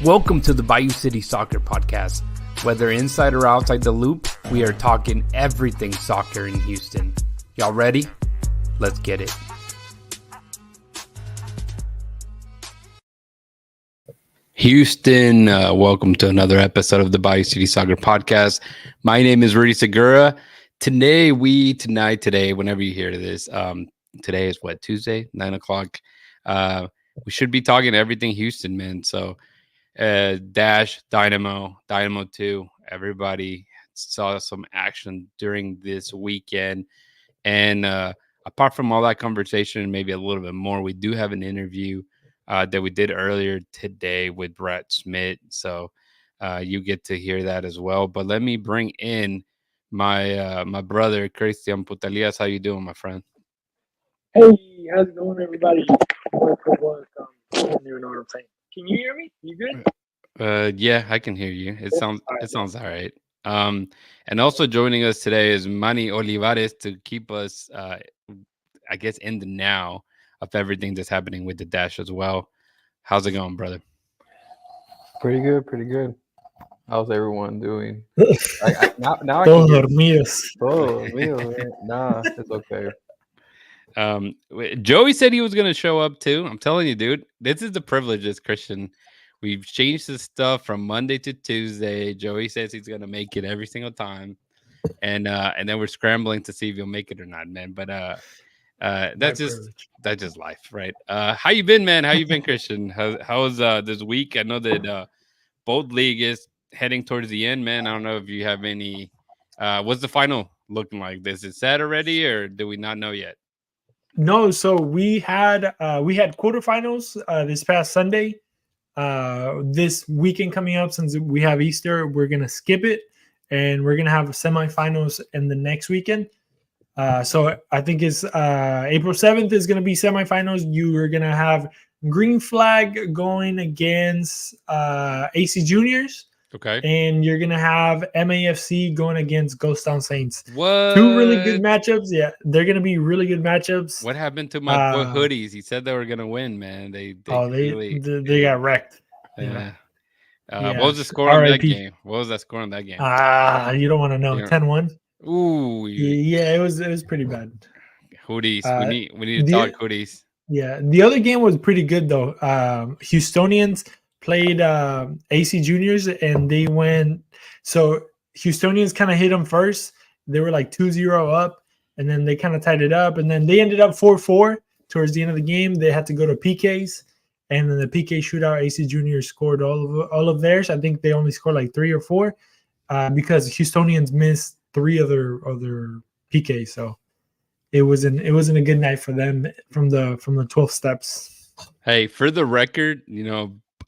Welcome to the Bayou City Soccer Podcast. Whether inside or outside the loop, we are talking everything soccer in Houston. Y'all ready? Let's get it. Houston, welcome to another episode of the Bayou City Soccer Podcast. My name is Rudy Segura. Today, whenever you hear this, today is what, Tuesday, 9 o'clock. We should be talking everything Houston, man. So, Dash, Dynamo 2, everybody saw some action during this weekend. And apart from all that conversation and maybe a little bit more, we do have an interview that we did earlier today with Brett Smith. So you get to hear that as well. But let me bring in my brother, Christian Putalias. How you doing, my friend? Hey, how's it going, everybody? Welcome. I don't even know what I'm saying. Can you hear me? You good? Yeah, I can hear you. It sounds all right. And also joining us today is Manny Olivares to keep us, I guess, in the now of everything that's happening with the Dash as well. How's it going, brother? Pretty good. How's everyone doing? Now I Todos can dormidos. Nah, it's okay. Joey said he was going to show up too. I'm telling you, dude, this is the privilege as Christian. We've changed the stuff from Monday to Tuesday. Joey says he's going to make it every single time. And then we're scrambling to see if he'll make it or not, man. But that's just life, right? How you been, man? How you been, Christian? How's this week? I know that both league is heading towards the end, man. I don't know if you have any. What's the final looking like? Is it set already, or do we not know yet? No, so we had quarterfinals this past Sunday. This weekend coming up, since we have Easter, we're gonna skip it, and we're gonna have semifinals in the next weekend. So I think it's April 7th is gonna be semifinals. You are gonna have Green Flag going against AC Juniors. Okay. And you're gonna have MAFC going against Ghost Town Saints. What? Two really good matchups. Yeah, they're gonna be really good matchups. What happened to my boy Hoodies? He said they were gonna win, man. They got wrecked. Yeah. Yeah. What was the score on that game? What was that score on that game? You don't want to know. 10-1. Ooh. Yeah, it was pretty bad. Hoodies. We need to talk Hoodies. Yeah. The other game was pretty good though. Houstonians played AC Juniors, and they went. So Houstonians kind of hit them first. They were like 2-0 up, and then they kind of tied it up, and then they ended up 4-4 towards the end of the game. They had to go to PKs, and then the PK shootout, AC Juniors scored all of theirs. I think they only scored like 3 or 4 because Houstonians missed 3 other PKs. So it wasn't a good night for them from the 12 steps. Hey, for the record,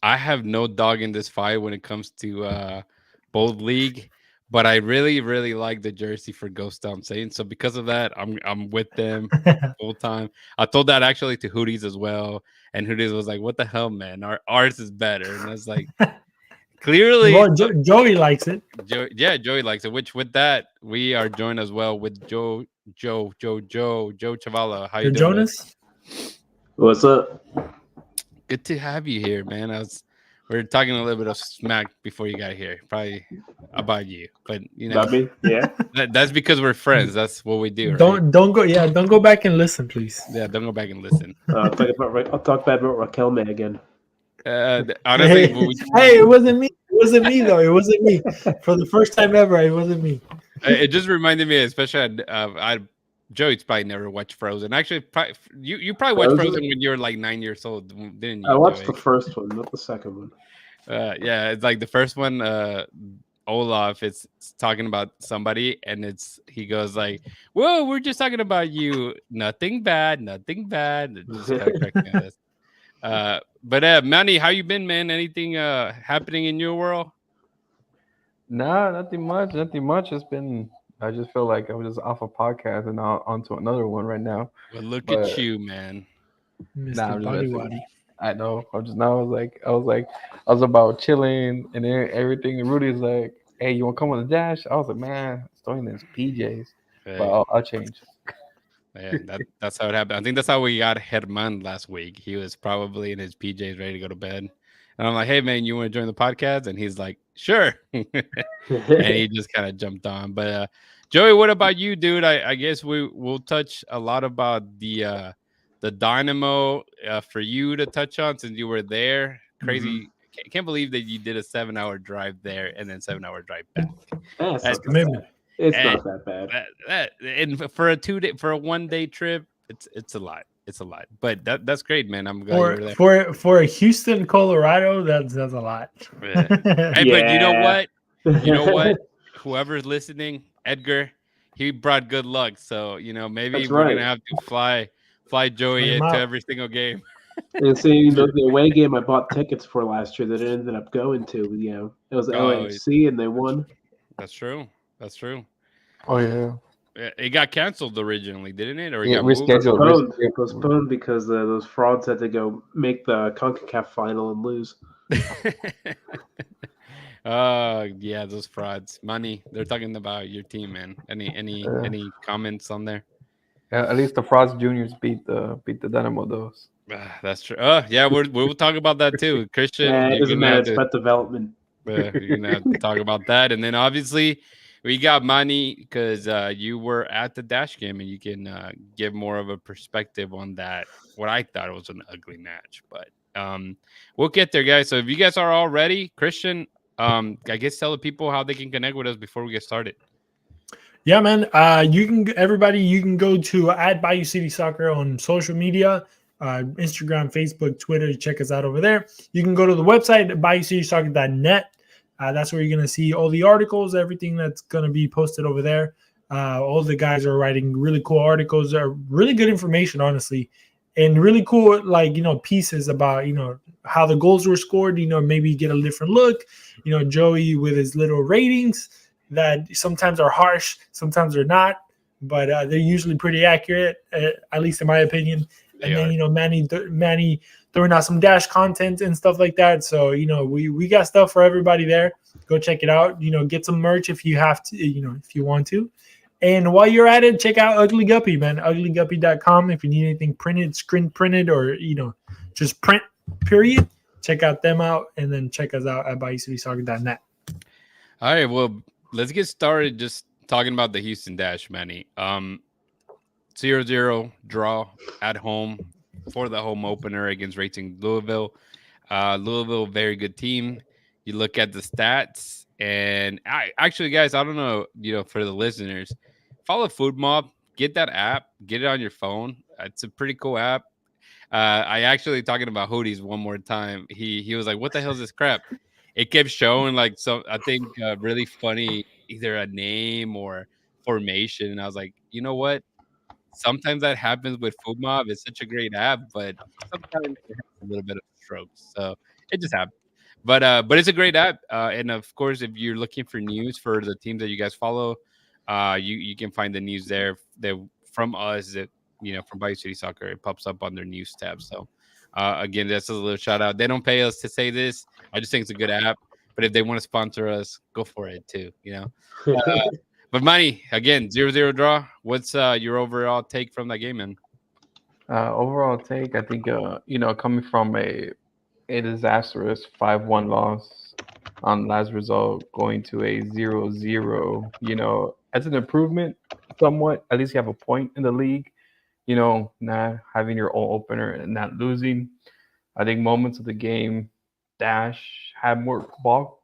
I have no dog in this fight when it comes to both league, but I really, really like the jersey for Ghost Town Saints. So because of that, I'm with them full time. I told that actually to Hoodies as well, and Hoodies was like, "What the hell, man? Ours is better." And I was like, clearly, well, Joey likes it. Joey likes it. Which with that, we are joined as well with Joe Chavala. How you doing, Jonas? What's up? Good to have you here, man. We were talking a little bit of smack before you got here, probably about you, but yeah, that's because we're friends. That's what we do. Right? Don't go back and listen, please. Yeah, don't go back and listen. I'll talk bad about Raquel May again. Honestly, it wasn't me. It wasn't me though. It wasn't me. For the first time ever, it wasn't me. It just reminded me, especially Joey's probably never watched Frozen. Actually, you probably watched Frozen when you were like 9 years old, didn't you? I watched the first one, not the second one. Yeah, it's like the first one. Olaf is talking about somebody, and he goes like, "Whoa, we're just talking about you. Nothing bad. Just but Manny, how you been, man? Anything happening in your world? Nah, nothing much. It's been. I just feel like I was just off a podcast and now onto another one right now. Well, look at you, man. Mr. Bodywadi. I know. I was about chilling and everything. And Rudy's like, "Hey, you want to come on the Dash?" I was like, "Man, it's throwing his PJs, but I'll change." Yeah, that's how it happened. I think that's how we got Herman last week. He was probably in his PJs ready to go to bed. And I'm like, hey man, you want to join the podcast? And he's like, sure. And he just kind of jumped on. But Joey, what about you, dude? I guess we'll touch a lot about the Dynamo for you to touch on since you were there. Crazy. Can't believe that you did a 7-hour drive there and then 7-hour drive back. That's That's not commitment. bad. It's and not that bad. and for a 2 day for a 1 day trip, it's a lot. It's a lot, but that's great, man. I'm glad you were there. For Houston, Colorado, that's a lot. Yeah. Hey, but you know Yeah. what? You know what? Whoever's listening, Edgar, he brought good luck. So maybe That's we're right. gonna have to fly Joey him into out. every single game. And see, the away game I bought tickets for last year that I ended up going to, it was Oh, LAFC and they won. That's true. That's true. Oh yeah. It got canceled originally, didn't it? Or it Yeah, got moved? Postponed because those frauds had to go make the CONCACAF final and lose. Yeah, those frauds. Money. They're talking about your team, man. Any comments on there? At least the Frost Juniors beat the Dynamo those. That's true. Yeah, we'll talk about that too. Christian, It you're doesn't gonna matter. have It's to about development. you're gonna have to talk about that, and then obviously we got Manny because you were at the Dash game, and you can give more of a perspective on that. What I thought was an ugly match, but we'll get there, guys. So if you guys are all ready, Christian, I guess tell the people how they can connect with us before we get started. Yeah, man. You can go to at Bayou City Soccer on social media, Instagram, Facebook, Twitter. Check us out over there. You can go to the website BayouCitySoccer.net. That's where you're gonna see all the articles, everything that's gonna be posted over there. All the guys are writing really cool articles, really good information, honestly, and really cool pieces about how the goals were scored. Maybe get a different look. Joey with his little ratings that sometimes are harsh, sometimes they're not, but they're usually pretty accurate, at least in my opinion. And then Manny throwing out some Dash content and stuff like that. So we got stuff for everybody there. Go check it out. Get some merch if you have to. If you want to. And while you're at it, check out Ugly Guppy, man. UglyGuppy.com. If you need anything printed, screen printed, or just print. Period. Check out them out, and then check us out at BayouCitySoccer.net. All right, well, let's get started just talking about the Houston Dash, Manny. 0-0 draw at home for the home opener against Racing Louisville. Louisville, very good team. You look at the stats, and actually, guys, I don't know, for the listeners, follow Food Mob, get that app, get it on your phone. It's a pretty cool app. I actually talking about hoodies one more time. He was like, "What the hell is this crap?" It kept showing I think really funny either a name or formation, and I was like, you know what? Sometimes that happens with Food Mob. It's such a great app, but sometimes it has a little bit of strokes, so it just happens. But it's a great app, and of course, if you're looking for news for the teams that you guys follow, you can find the news there. That from us that from Bayou City Soccer, it pops up on their news tab. So again, that's a little shout out. They don't pay us to say this. I just think it's a good app. But if they want to sponsor us, go for it too. But Manny, again, 0-0 draw. What's your overall take from that game, man? Overall take, I think coming from a disastrous 5-1 loss on last result, going to a 0-0, as an improvement somewhat. At least you have a point in the league. Not having your own opener and not losing. I think moments of the game, Dash had more ball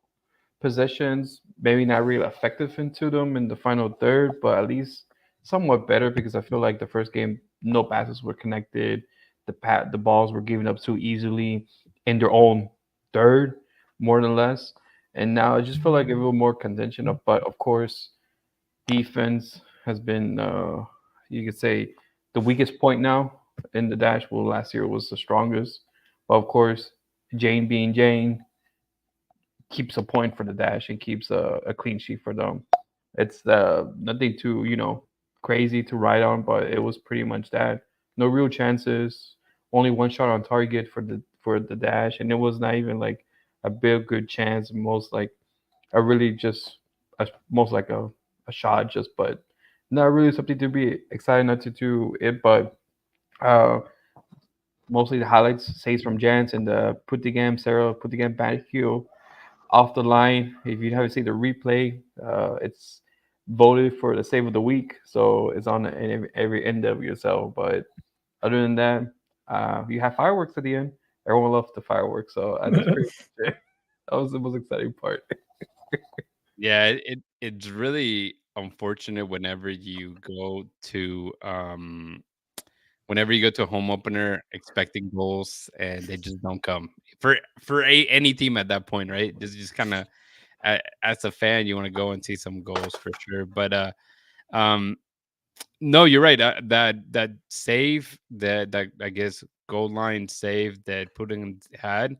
possessions, maybe not really effective into them in the final third, but at least somewhat better because I feel like the first game, no passes were connected. The balls were given up too easily in their own third, more than less. And now I just feel like a little more contention of, but of course, defense has been, you could say, the weakest point now in the Dash. Well, last year was the strongest. But of course, Jane being Jane keeps a point for the Dash and keeps a clean sheet for them. It's nothing too, crazy to write on, but it was pretty much that. No real chances, only one shot on target for the Dash, and it was not even like a big good chance. Most like a really just most like a shot, just but not really something to be excited not to do it, but uh, mostly the highlights saves from Jans and the put the game Sarah put the game back heel off the line. If you haven't seen the replay, it's voted for the save of the week, so it's on every NWSL. But other than that, you have fireworks at the end. Everyone loves the fireworks, so that's pretty much it. That was the most exciting part. Yeah, it's really unfortunate whenever you go to a home opener expecting goals and they just don't come for any team at that point, right? Just kind of as a fan, you want to go and see some goals for sure. But um, no, you're right. That save that I guess goal line save that Putin had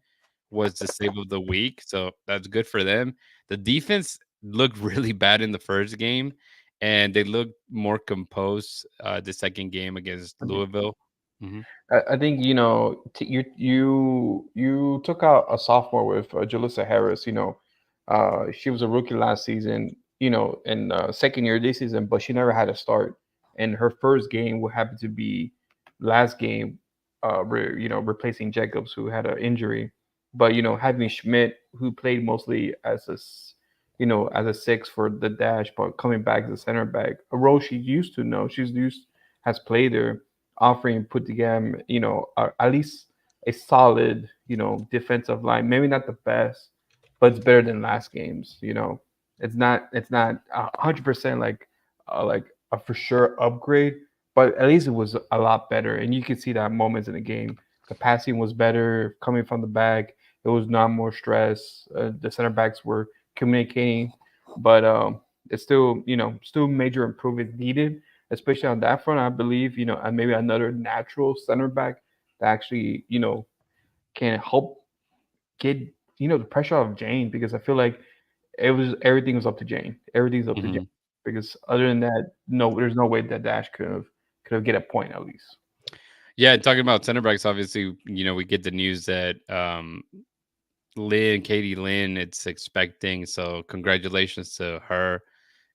was the save of the week, so that's good for them. The defense looked really bad in the first game, and they looked more composed the second game against Louisville. Mhm. I think you took out a sophomore with Jalissa Harris. She was a rookie last season. In second year this season, but she never had a start. And her first game would happen to be last game, replacing Jacobs who had an injury. But having Schmidt who played mostly as a six for the dash, but coming back as a center back, a role she used to know. She's used has played there offering put together, at least a solid, defensive line. Maybe not the best, but it's better than last game's. It's not 100% like a for sure upgrade, but at least it was a lot better. And you could see that moments in the game. The passing was better coming from the back. It was not more stress. The center backs were communicating, but it's still major improvement needed, especially on that front. I believe, and maybe another natural center back that actually, can help get, the pressure off Jane, because I feel like everything was up to Jane. Everything's up to Jane. Mhm. Because other than that, no, there's no way that Dash could have get a point at least. Yeah, talking about center backs, obviously, we get the news that Katie Lynn, it's expecting. So congratulations to her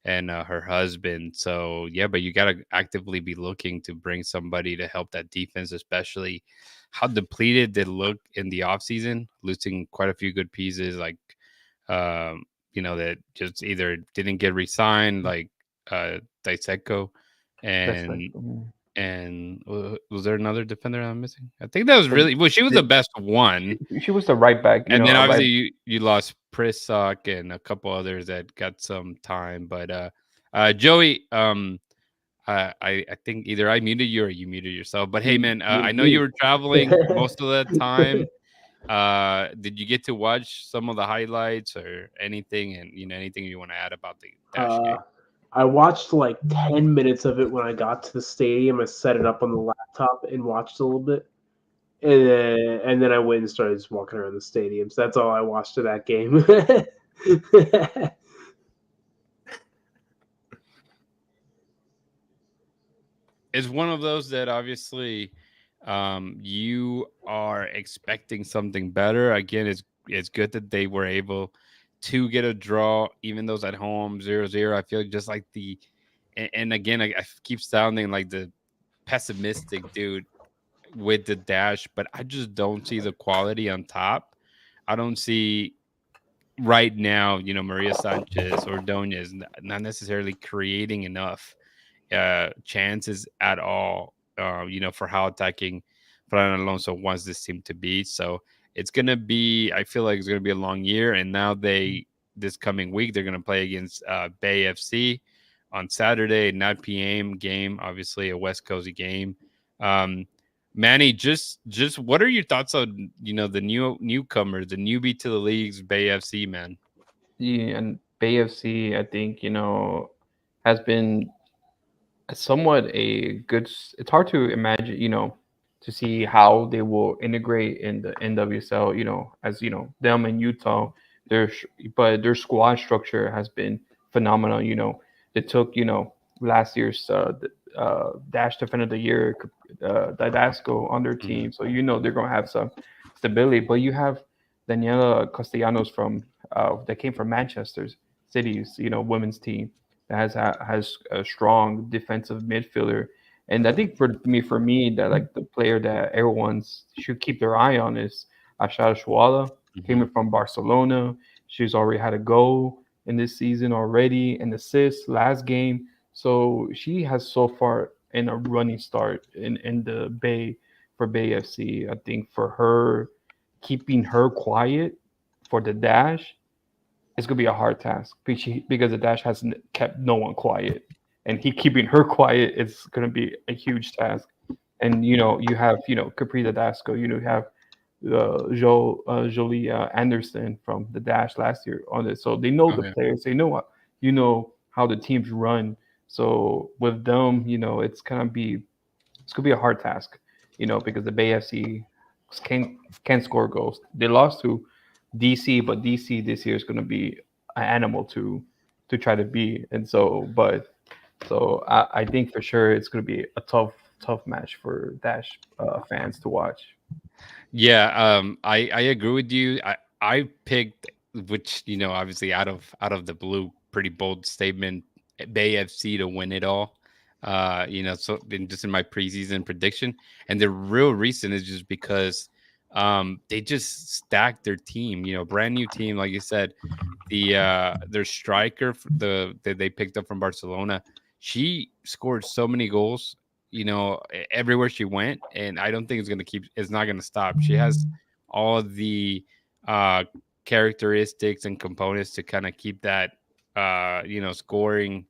and her husband. So yeah, but you got to actively be looking to bring somebody to help that defense, especially how depleted they look in the offseason, losing quite a few good pieces, like that just either didn't get re-signed, like Daiseco, That's like and was there another defender I'm missing? I think that was really well. She was the best one, she was the right back, and then a obviously right. you lost Prisock and a couple others that got some time. But Joey, I think either I muted you or you muted yourself. But hey, man, I know you were traveling most of the time. Did you get to watch some of the highlights or anything? And anything you want to add about the Dash game? I watched like 10 minutes of it when I got to the stadium. I set it up on the laptop and watched a little bit. And then I went and started just walking around the stadium. So that's all I watched of that game. It's one of those that obviously you are expecting something better. Again, it's good that they were able to get a draw, even those at home 0-0. I feel just like and again, I keep sounding like the pessimistic dude with the Dash, but I just don't see the quality on top. I don't see right now, Maria Sanchez or Ordonez not necessarily creating enough chances at all, for how attacking Fran Alonso wants this team to be. So it's going to be, I feel like it's going to be a long year. And now this coming week, they're going to play against Bay FC on Saturday, 9 p.m. game, obviously a West Coast game. Manny, just what are your thoughts on, the newcomer, the newbie to the leagues, Bay FC, man? Yeah, and Bay FC, I think, has been somewhat a good. It's hard to imagine, to see how they will integrate in the NWSL. As them in Utah, but their squad structure has been phenomenal. They took last year's Dash Defender of the Year, Didasco on their team, so they're gonna have some stability. But you have Daniela Castellanos from that came from Manchester City's women's team. has a strong defensive midfielder. And I think for me that like the player that everyone should keep their eye on is Ashara Shuala. Came in from Barcelona. She's already had a goal in this season already, an assist last game. So she has so far in a running start in the Bay FC. I think for her, keeping her quiet for the dash, it's gonna be a hard task because the dash hasn't kept no one quiet, and he keeping her quiet is gonna be a huge task. And you have Capri Dasco, you have Jolie Anderson from the Dash last year on it. So they know the Okay. players. They know what how the teams run. So with them, it's gonna be a hard task, because the Bay FC can score goals. They lost to DC, but DC this year is gonna be an animal to try to beat. And so I think for sure it's gonna be a tough match for Dash fans to watch. Yeah, I agree with you. I picked, which obviously out of the blue, pretty bold statement, Bay FC to win it all. So just in my preseason prediction, and the real reason is just because they just stacked their team. Brand new team, like you said. Their striker, that they picked up from Barcelona, she scored so many goals, everywhere she went, and I don't think it's not gonna stop. She has all the uh characteristics and components to kind of keep that scoring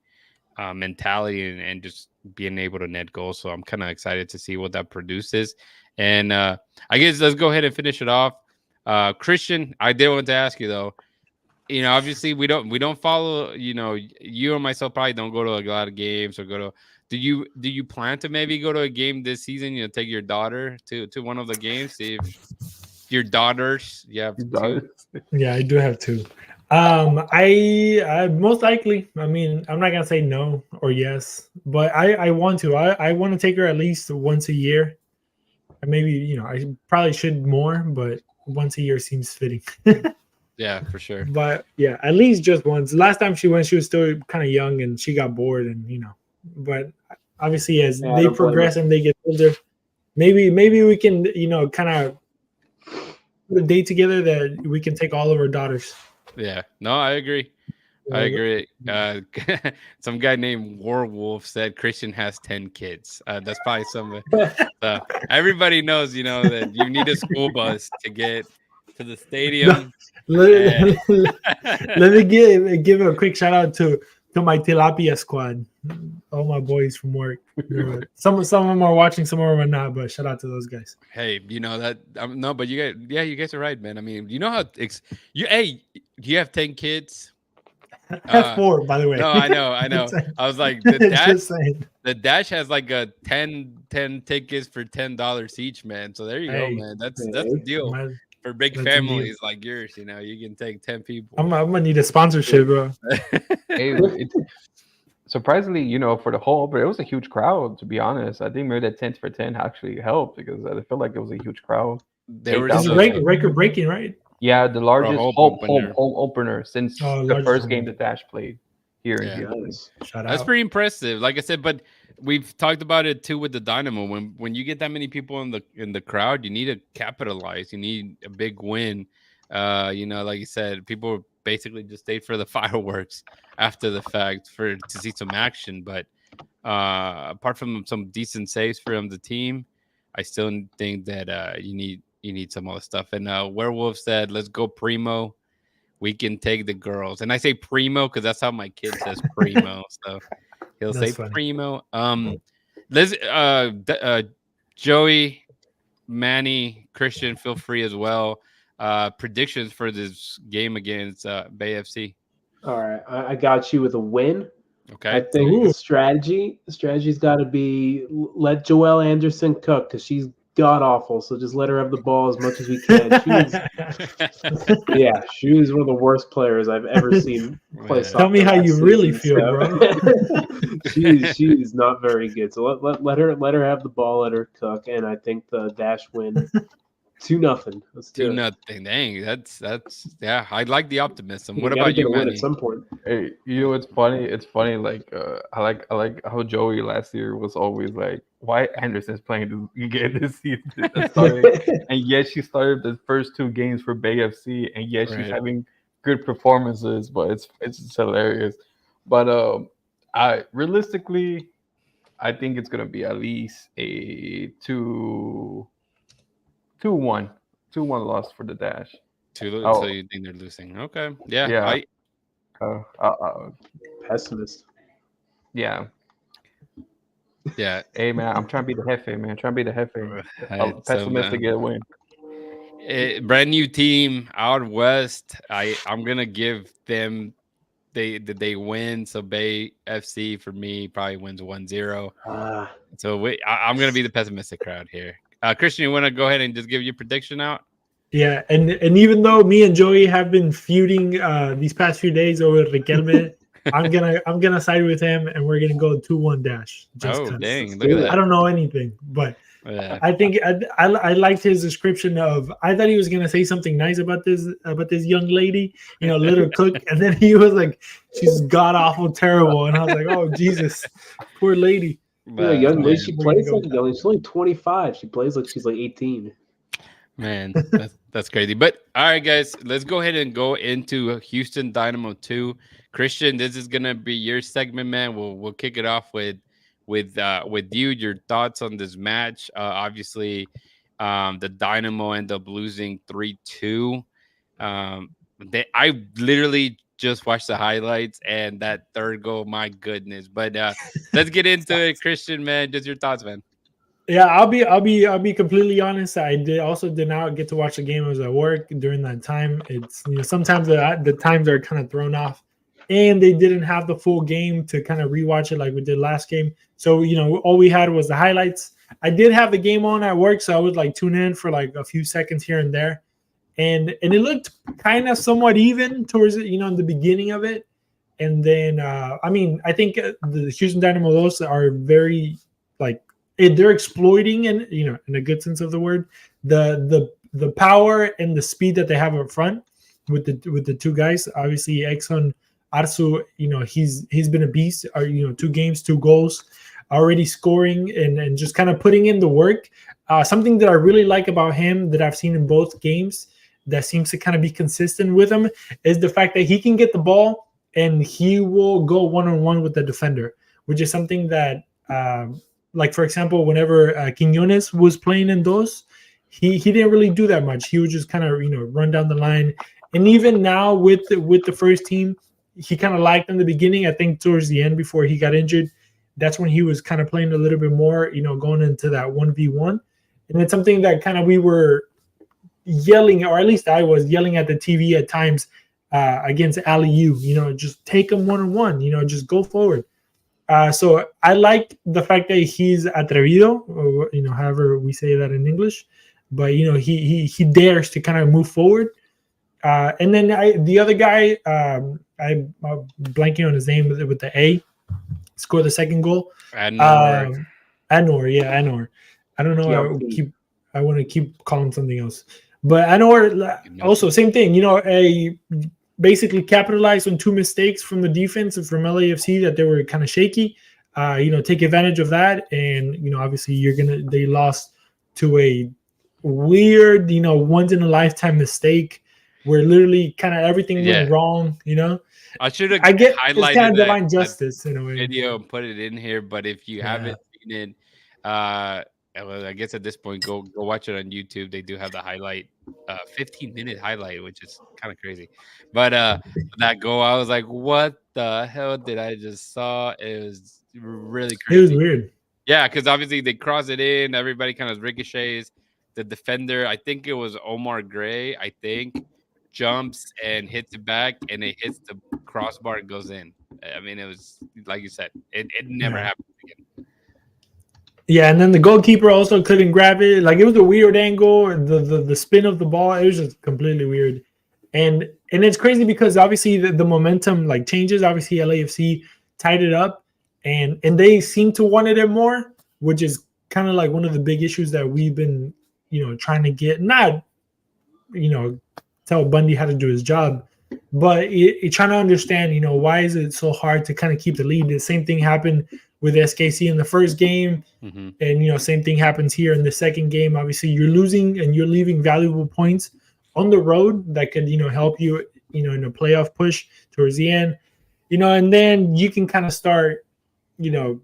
mentality, and just being able to net goals. So I'm kind of excited to see what that produces. And I guess let's go ahead and finish it off. Christian, I did want to ask you though. Obviously we don't follow. You and myself probably don't go to a lot of games or go to. Do you plan to maybe go to a game this season? Take your daughter to one of the games. See if your daughters. You have two. Yeah, I do have two. I most likely. I mean, I'm not gonna say no or yes, but I want to. I want to take her at least once a year. And maybe I probably should more, but once a year seems fitting. Yeah, for sure. But yeah, at least just once. Last time she went, she was still kind of young and she got bored, and But obviously, as Yeah, I they don't blame progress her. and they get older, maybe we can kind of put a date together that we can take all of our daughters. Yeah. No, I agree. I agree. Some guy named Warwolf said Christian has 10 kids. That's probably some. Everybody knows, that you need a school bus to get to the stadium. Let, let me give a quick shout out to my tilapia squad, all my boys from work. Some of them are watching, some of them are not. But shout out to those guys. Hey, that no, but you guys are right, man. I mean, how you have 10 kids. I have 4, by the way. No, I know. I was like, Just saying. the Dash has like a 10 tickets for $10 each, man. So there you go, man. That's a deal for big families like yours. You can take 10 people. I'm gonna need a sponsorship, bro. Hey, surprisingly, for the whole, but it was a huge crowd. To be honest, I think maybe that 10 for 10 actually helped because I feel like it was a huge crowd. They were It's record breaking, right? Yeah, the largest home home opener since the first game the Dash played here in Houston. Shout That's out. pretty impressive. Like I said, but we've talked about it too with the Dynamo. When you get that many people in the crowd, you need to capitalize. You need a big win. Like you said, people basically just stayed for the fireworks after the fact to see some action. But apart from some decent saves from the team, I still think that you need some other stuff. And Werewolf said, "Let's go Primo. We can take the girls." And I say Primo because that's how my kid says Primo. So he'll say funny. Primo. Let's Joey, Manny, Christian, feel free as well. Predictions for this game against Bay FC. All right, I got you with a win. Okay. I think the strategy's got to be let Joelle Anderson cook because she's god awful. So just let her have the ball as much as we can. She was one of the worst players I've ever seen play soccer. Tell me how you really feel, bro. she's not very good. So let her have the ball, let her cook, and I think the Dash win 2-0. Let's do 2-0. Dang, that's yeah. I like the optimism. it. What You gotta about get you, a win at Manny? some point. Hey, you know what's funny? It's funny. Like I like how Joey last year was always like, why Anderson's playing this again this season, starting, and yet she started the first 2 games for Bay FC, and yet she's Right. having good performances. But it's just hilarious. But I realistically, I think it's gonna be at least a 2-1, 2-1 loss for the Dash. So Oh you think they're losing? Okay. Yeah. yeah. Uh, uh, uh, Pessimist. yeah. Yeah. Hey man, I'm trying to be the Jefe, man. Trying to be the Jefe. So Pessimistic get a win. brand new team out west. I'm gonna give them they win. So Bay FC for me probably wins 1-0. Ah, So I'm gonna be the pessimistic crowd here. Christian, you want to go ahead and just give your prediction out? Yeah, and even though me and Joey have been feuding these past few days over Riquelme, I'm gonna side with him, and we're gonna go 2-1 Dash. Just Oh 'cause. dang! let's Look do at it. that. I don't know anything, but Yeah. I think I liked his description of. I thought he was gonna say something nice about this young lady, little cook, and then he was like, "She's god awful terrible," and I was like, "Oh Jesus, poor lady." Uh, young lady. man, She we're gonna plays go like with young. She's only 25. She plays like she's like 18. man, that's crazy. But all right, guys, let's go ahead and go into Houston Dynamo 2. Christian, this is gonna be your segment, man. We'll kick it off with you. Your thoughts on this match? Obviously, the Dynamo end up losing 3-2. I literally just watched the highlights and that third goal, my goodness. But let's get into it, Christian, man. Just your thoughts, man. Yeah, I'll be completely honest. I did not get to watch the game. I was at work during that time. It's sometimes the times are kind of thrown off, and they didn't have the full game to kind of rewatch it like we did last game. So all we had was the highlights. I did have the game on at work, so I would like tune in for like a few seconds here and there, and it looked kind of somewhat even towards in the beginning of it, and then I think the Houston Dynamo those are very like. They're exploiting in a good sense of the word the power and the speed that they have up front with the two guys. Obviously Exxon Arsu, he's been a beast. 2 games, 2 goals, already scoring and just kind of putting in the work. Something that I really like about him that I've seen in both games that seems to kind of be consistent with him is the fact that he can get the ball and he will go one-on-one with the defender, which is something that like for example, whenever Quiñones was playing in those, he didn't really do that much. He would just kind of run down the line. And even now with the first team, he kind of lagged in the beginning. I think towards the end before he got injured, that's when he was kind of playing a little bit more. Going into that 1v1, and it's something that kind of we were yelling, or at least I was yelling at the TV at times against Aliu. Just take him one-on-one. Just go forward. So I like the fact that he's atrevido, or, however we say that in English, but he dares to kind of move forward. And then the other guy, I'm blanking on his name with the A, scored the second goal. Anor. Anor. I don't know. Yeah, I want to keep calling something else, but Anor also same thing. Basically capitalized on 2 mistakes from the defense and from LAFC that they were kind of shaky. Take advantage of that, and obviously they lost to a weird, once in a lifetime mistake where literally kind of everything went wrong. I should have highlighted it's kind of that, divine justice in a way. video and put it in here, but if you haven't seen it, well, I guess at this point, go watch it on YouTube. They do have the highlight, 15-minute highlight, which is kind of crazy. But that goal, I was like, "What the hell did I just saw?" It was really crazy. It was weird. Yeah, because obviously they cross it in, everybody kind of ricochets. The defender, I think it was Omar Gray, jumps and hits it back, and it hits the crossbar and goes in. I mean, it was like you said, it never happened again. Yeah, and then the goalkeeper also couldn't grab it. Like it was a weird angle, and the spin of the ball, it was just completely weird. And it's crazy because obviously the momentum like changes. Obviously LAFC tied it up, and they seem to wanted it more, which is kind of like one of the big issues that we've been trying to get not tell Bundy how to do his job, but trying to understand why is it so hard to kind of keep the lead. The same thing happened with SKC in the first game. Mm-hmm. And same thing happens here in the second game. Obviously, you're losing and you're leaving valuable points on the road that could help you in a playoff push towards the end. And then you can kind of start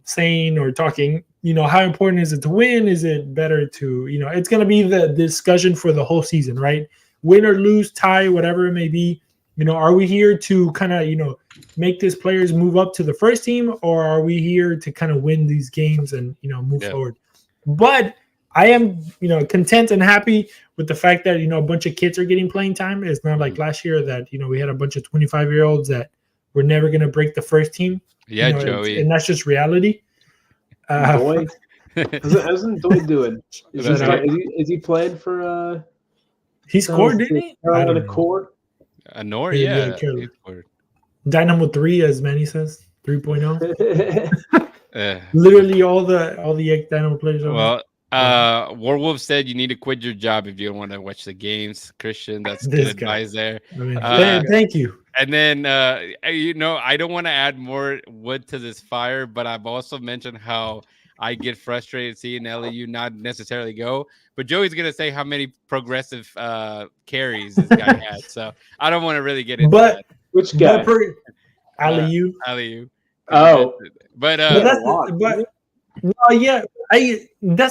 saying or talking. How important is it to win? Is it better to it's going to be the discussion for the whole season, right? Win or lose, tie, whatever it may be. Are we here to kind of make these players move up to the first team, or are we here to kind of win these games and move forward? But I am content and happy with the fact that a bunch of kids are getting playing time. It's not like last year that we had a bunch of 25-year-olds that were never going to break the first team. Yeah, Joey, and that's just reality. Doy, how's Doy doing? Is he playing for? He scored, didn't he? Carolina Core. Nor, yeah. Dynamo 3, as Manny says, 3.0. Literally all the ex-Dynamo players. Well, Warwolf said you need to quit your job if you don't want to watch the games. Christian, that's good advice there. Thank you. And then, I don't want to add more wood to this fire, but I've also mentioned how I get frustrated seeing LAU not necessarily go. But Joey's going to say how many progressive carries this guy had. So I don't want to really get into that. Which guy? LAU. LAU. Oh. But that's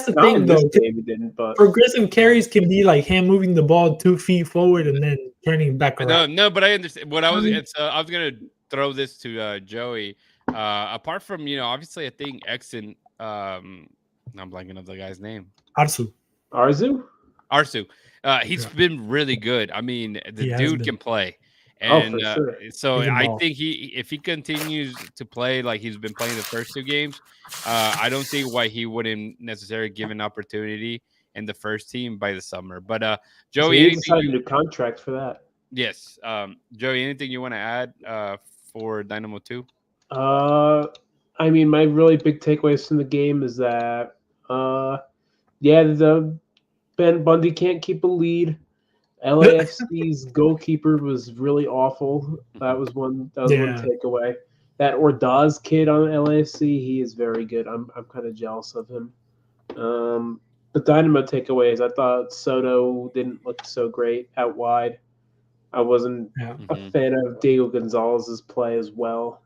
the thing, though. Game didn't, but progressive carries can be like him moving the ball 2 feet forward and then turning back around. No, but I understand. What I was going to throw this to Joey. Apart from, obviously, I think Exon, I'm blanking on the guy's name. Arzu. He's been really good. I mean, the dude can play. And sure. So I think if he continues to play like he's been playing the first 2 games, I don't see why he wouldn't necessarily give an opportunity in the first team by the summer. But Joey, he signed a new contract for that. Yes, Joey, anything you want to add for Dynamo 2? I mean, my really big takeaways from the game is that, the Ben Bundy can't keep a lead. LAFC's goalkeeper was really awful. That was one takeaway. That Ordaz kid on LAFC, he is very good. I'm kind of jealous of him. The Dynamo takeaways, I thought Soto didn't look so great out wide. I wasn't a fan of Diego Gonzalez's play as well.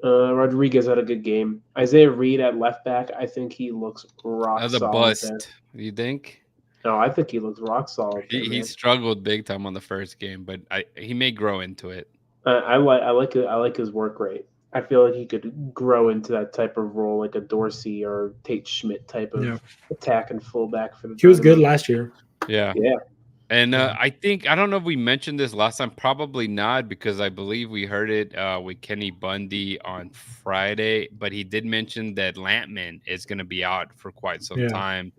Rodriguez had a good game. Isaiah Reed at left back, I think he looks rock solid. As a bust, you think? No, I think he looks rock solid. He struggled big time on the first game, but he may grow into it. I like his work rate. I feel like he could grow into that type of role, like a Dorsey or Tate Schmidt type of attack and fullback for the. He was good last year. Yeah. And I don't know if we mentioned this last time, probably not, because I believe we heard it with Kenny Bundy on Friday, but he did mention that Lampman is going to be out for quite some time.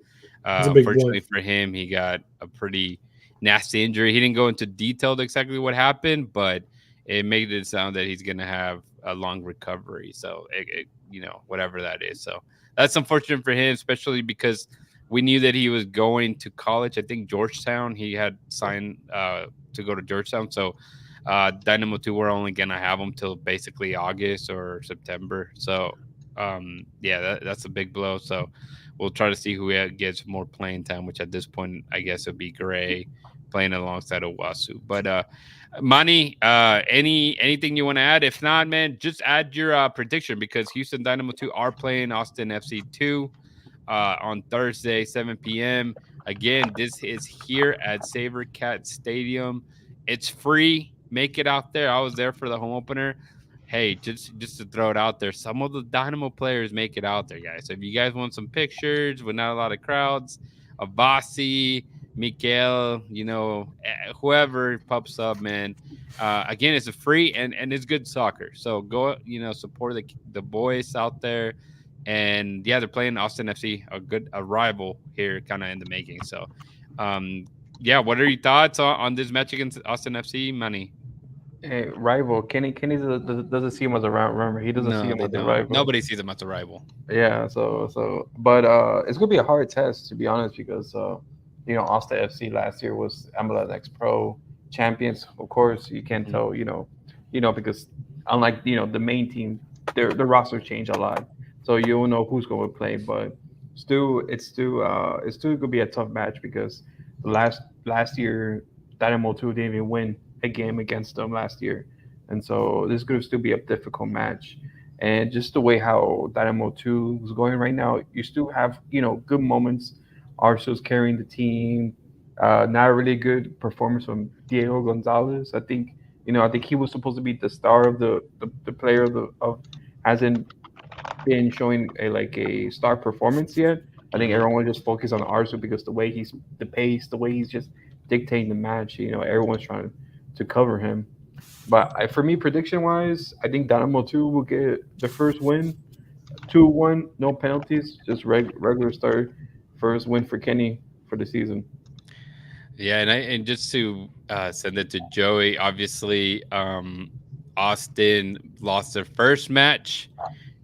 Unfortunately for him, he got a pretty nasty injury. He didn't go into detail exactly what happened, but it made it sound that he's going to have a long recovery. So, whatever that is. So that's unfortunate for him, especially because we knew that he was going to college. I think Georgetown. He had signed to go to Georgetown. So Dynamo 2, we're only going to have him till basically August or September. So, that's a big blow. So we'll try to see who gets more playing time, which at this point, I guess it'll be Gray playing alongside Owasu. But Manny, anything you want to add? If not, man, just add your prediction, because Houston Dynamo 2 are playing Austin FC 2 on Thursday, 7 p.m. Again, this is here at SaberCat Stadium. It's free. Make it out there. I was there for the home opener. Hey, just to throw it out there, some of the Dynamo players make it out there, guys. So if you guys want some pictures with not a lot of crowds, Abasi, Mikael, whoever pops up, man. Again, it's a free and it's good soccer. So go, support the boys out there. And they're playing Austin FC, a rival here, kind of in the making. So, what are your thoughts on this match against Austin FC, Manny? rival. Kenny doesn't see him as a rival. Remember, he doesn't see No, him they as a don't. rival. Nobody sees him as a rival. Yeah. But it's gonna be a hard test to be honest because Asta FC last year was MLS Next Pro champions. Of course, you can't Mhm. tell. Because unlike the main team, their roster changed a lot, so you don't know who's going to play. But it's still gonna be a tough match because last year Dynamo 2 didn't even win a game against them last year, and so this is gonna still be a difficult match. And just the way how Dynamo 2 is going right now, you still have good moments. Arsenal's carrying the team. Not a really good performance from Diego Gonzalez. I think he was supposed to be the star of the player of hasn't been showing a star performance yet. I think Mhm. everyone just focused on Arsenal because the pace, the way he's just dictating the match. Everyone's trying to cover him. But for me, prediction wise, I think Dynamo 2 will get the first win, 2-1, no penalties, just regular start, first win for Kenny for the season. Yeah, and just to send it to Joey, obviously, Austin lost their first match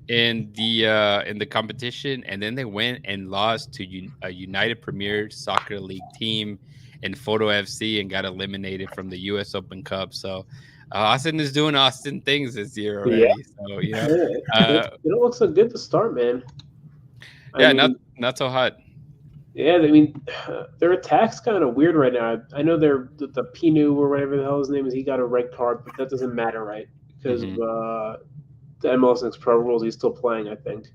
in the competition, and then they went and lost to a United Premier Soccer League team in Photo FC and got eliminated from the U.S. Open Cup. So Austin is doing Austin things this year Yeah, already. So it don't look so good to start, man. I yeah, not mean, not so hot. yeah, I mean, their attack's kind of weird right now. I know the Pinu or whatever the hell his name is. He got a red card, but that doesn't matter, right? Because of Hmm. the MLS Next Pro rules, he's still playing. I think.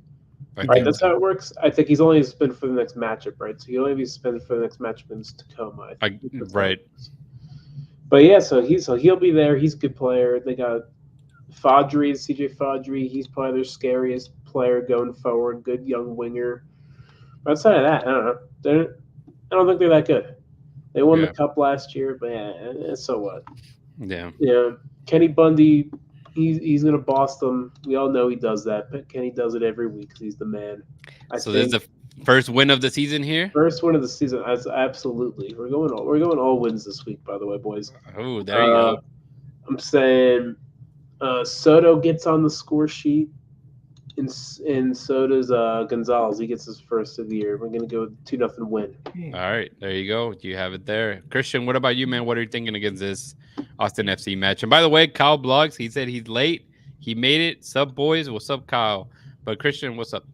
I Right, think that's so. how it works. I think he's only suspended for the next matchup, right? So he'll only be suspended for the next matchup against Tacoma. I think that's how it Right. works. But yeah, so he'll be there. He's a good player. They got Fadri, CJ Fadri. He's probably their scariest player going forward. Good young winger. But outside of that, I don't know. I don't think they're that good. They won the Yeah. cup last year, but yeah, so what? Yeah. Yeah, Kenny Bundy, he's gonna boss them. We all know he does that, but Kenny does it every week because he's the man. I So this is think the first win of the season here. first win of the season. Absolutely, we're going all wins this week. By the way, boys. Oh, there you Uh, go. I'm saying Soto gets on the score sheet, and so does Gonzalez. He gets his first of the year. We're gonna go 2-0 win. All right, there you go. You have it there. Christian, what about you, man? What are you thinking against this Austin FC match? And by the way, Kyle Blogs, he said he's late. He made it. Sup, boys? What's up, Kyle? But Christian, what's up?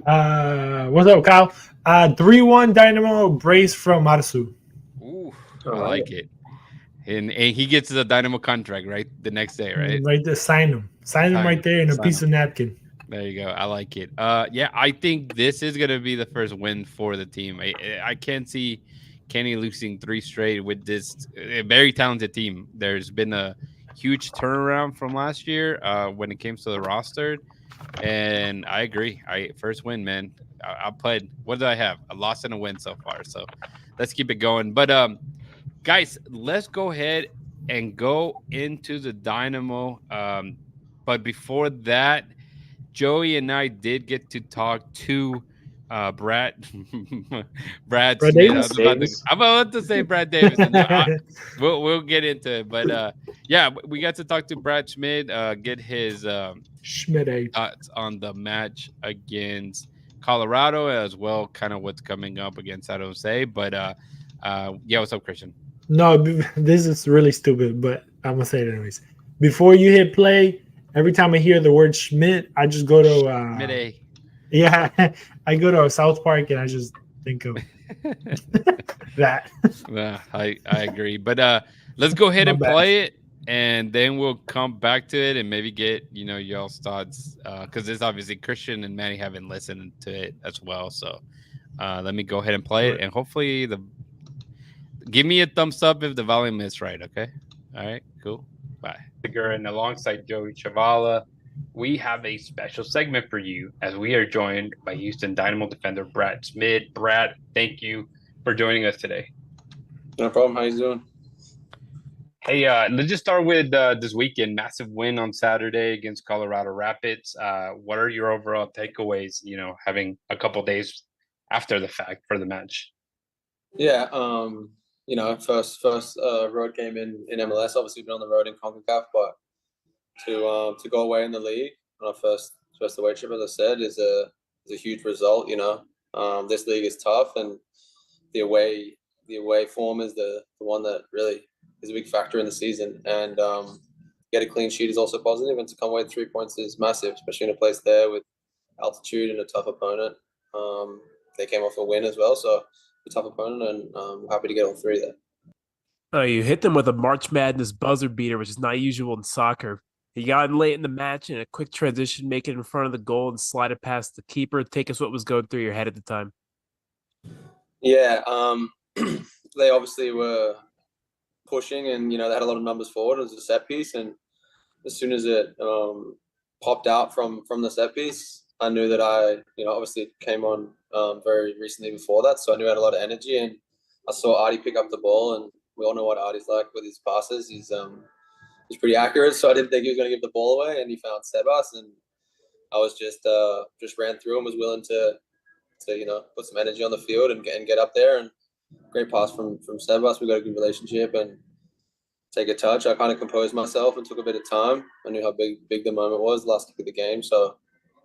What's up, Kyle? 3-1 Dynamo brace from Matsu. Ooh, All I right. like it. And he gets the Dynamo contract right the next day, right? Right there, sign him. Sign him right there in a Sign piece him. of napkin. There you go. I like it. Yeah, I think this is gonna be the first win for the team. I can't see Kenny losing 3 straight with this very talented team. There's been a huge turnaround from last year when it came to the roster, and I agree. I first win, man. I played. What did I have? A loss and a win so far. So let's keep it going. But guys, let's go ahead and go into the Dynamo. But before that, Joey and I did get to talk to Brad Brad Brad Smith. Davis? I'm about to say Brad Davis, and we'll get into it. But yeah, we got to talk to Brad Schmidt, get his Schmidt. thoughts on the match against Colorado as well, kind of what's coming up against San Jose. But yeah, what's up, Christian? No, this is really stupid, but I'm gonna say it anyways. Before you hit play, every time I hear the word Schmidt, I just go to Mid-A. yeah, I go to South Park and I just think of that. Yeah, I agree. But let's go ahead My and bad. play it, and then we'll come back to it and maybe get y'all's thoughts because this obviously Christian and Manny haven't listened to it as well. So let me go ahead and play it, and hopefully give me a thumbs up if the volume is right. Okay. All right. Cool. Bye. And alongside Joey Chavala, we have a special segment for you as we are joined by Houston Dynamo defender Brad Smith. Brad, thank you for joining us today. No problem. How you doing? Hey, let's just start with this weekend. Massive win on Saturday against Colorado Rapids. What are your overall takeaways, having a couple days after the fact for the match? Yeah, first road game in MLS. Obviously, been on the road in CONCACAF, but to go away in the league on our first away trip, as I said, is a huge result. This league is tough, and the away form is the one that really is a big factor in the season. And get a clean sheet is also positive, and to come away with 3 points is massive, especially in a place there with altitude and a tough opponent. They came off a win as well, so a tough opponent, and we're happy to get all three there. You hit them with a March Madness buzzer beater, which is not usual in soccer. You got in late in the match in a quick transition, make it in front of the goal and slide it past the keeper. Take us what was going through your head at the time. Yeah, they obviously were pushing, and they had a lot of numbers forward. It was a set piece, and as soon as it popped out from the set piece, I knew that obviously it came on very recently before that, so I knew I had a lot of energy, and I saw Artie pick up the ball, and we all know what Artie's like with his passes. He's pretty accurate, so I didn't think he was going to give the ball away, and he found Sebas, and I was just ran through him, was willing to put some energy on the field and get up there, and great pass from Sebas. We got a good relationship, and take a touch. I kind of composed myself and took a bit of time. I knew how big the moment was, the last kick of the game. So,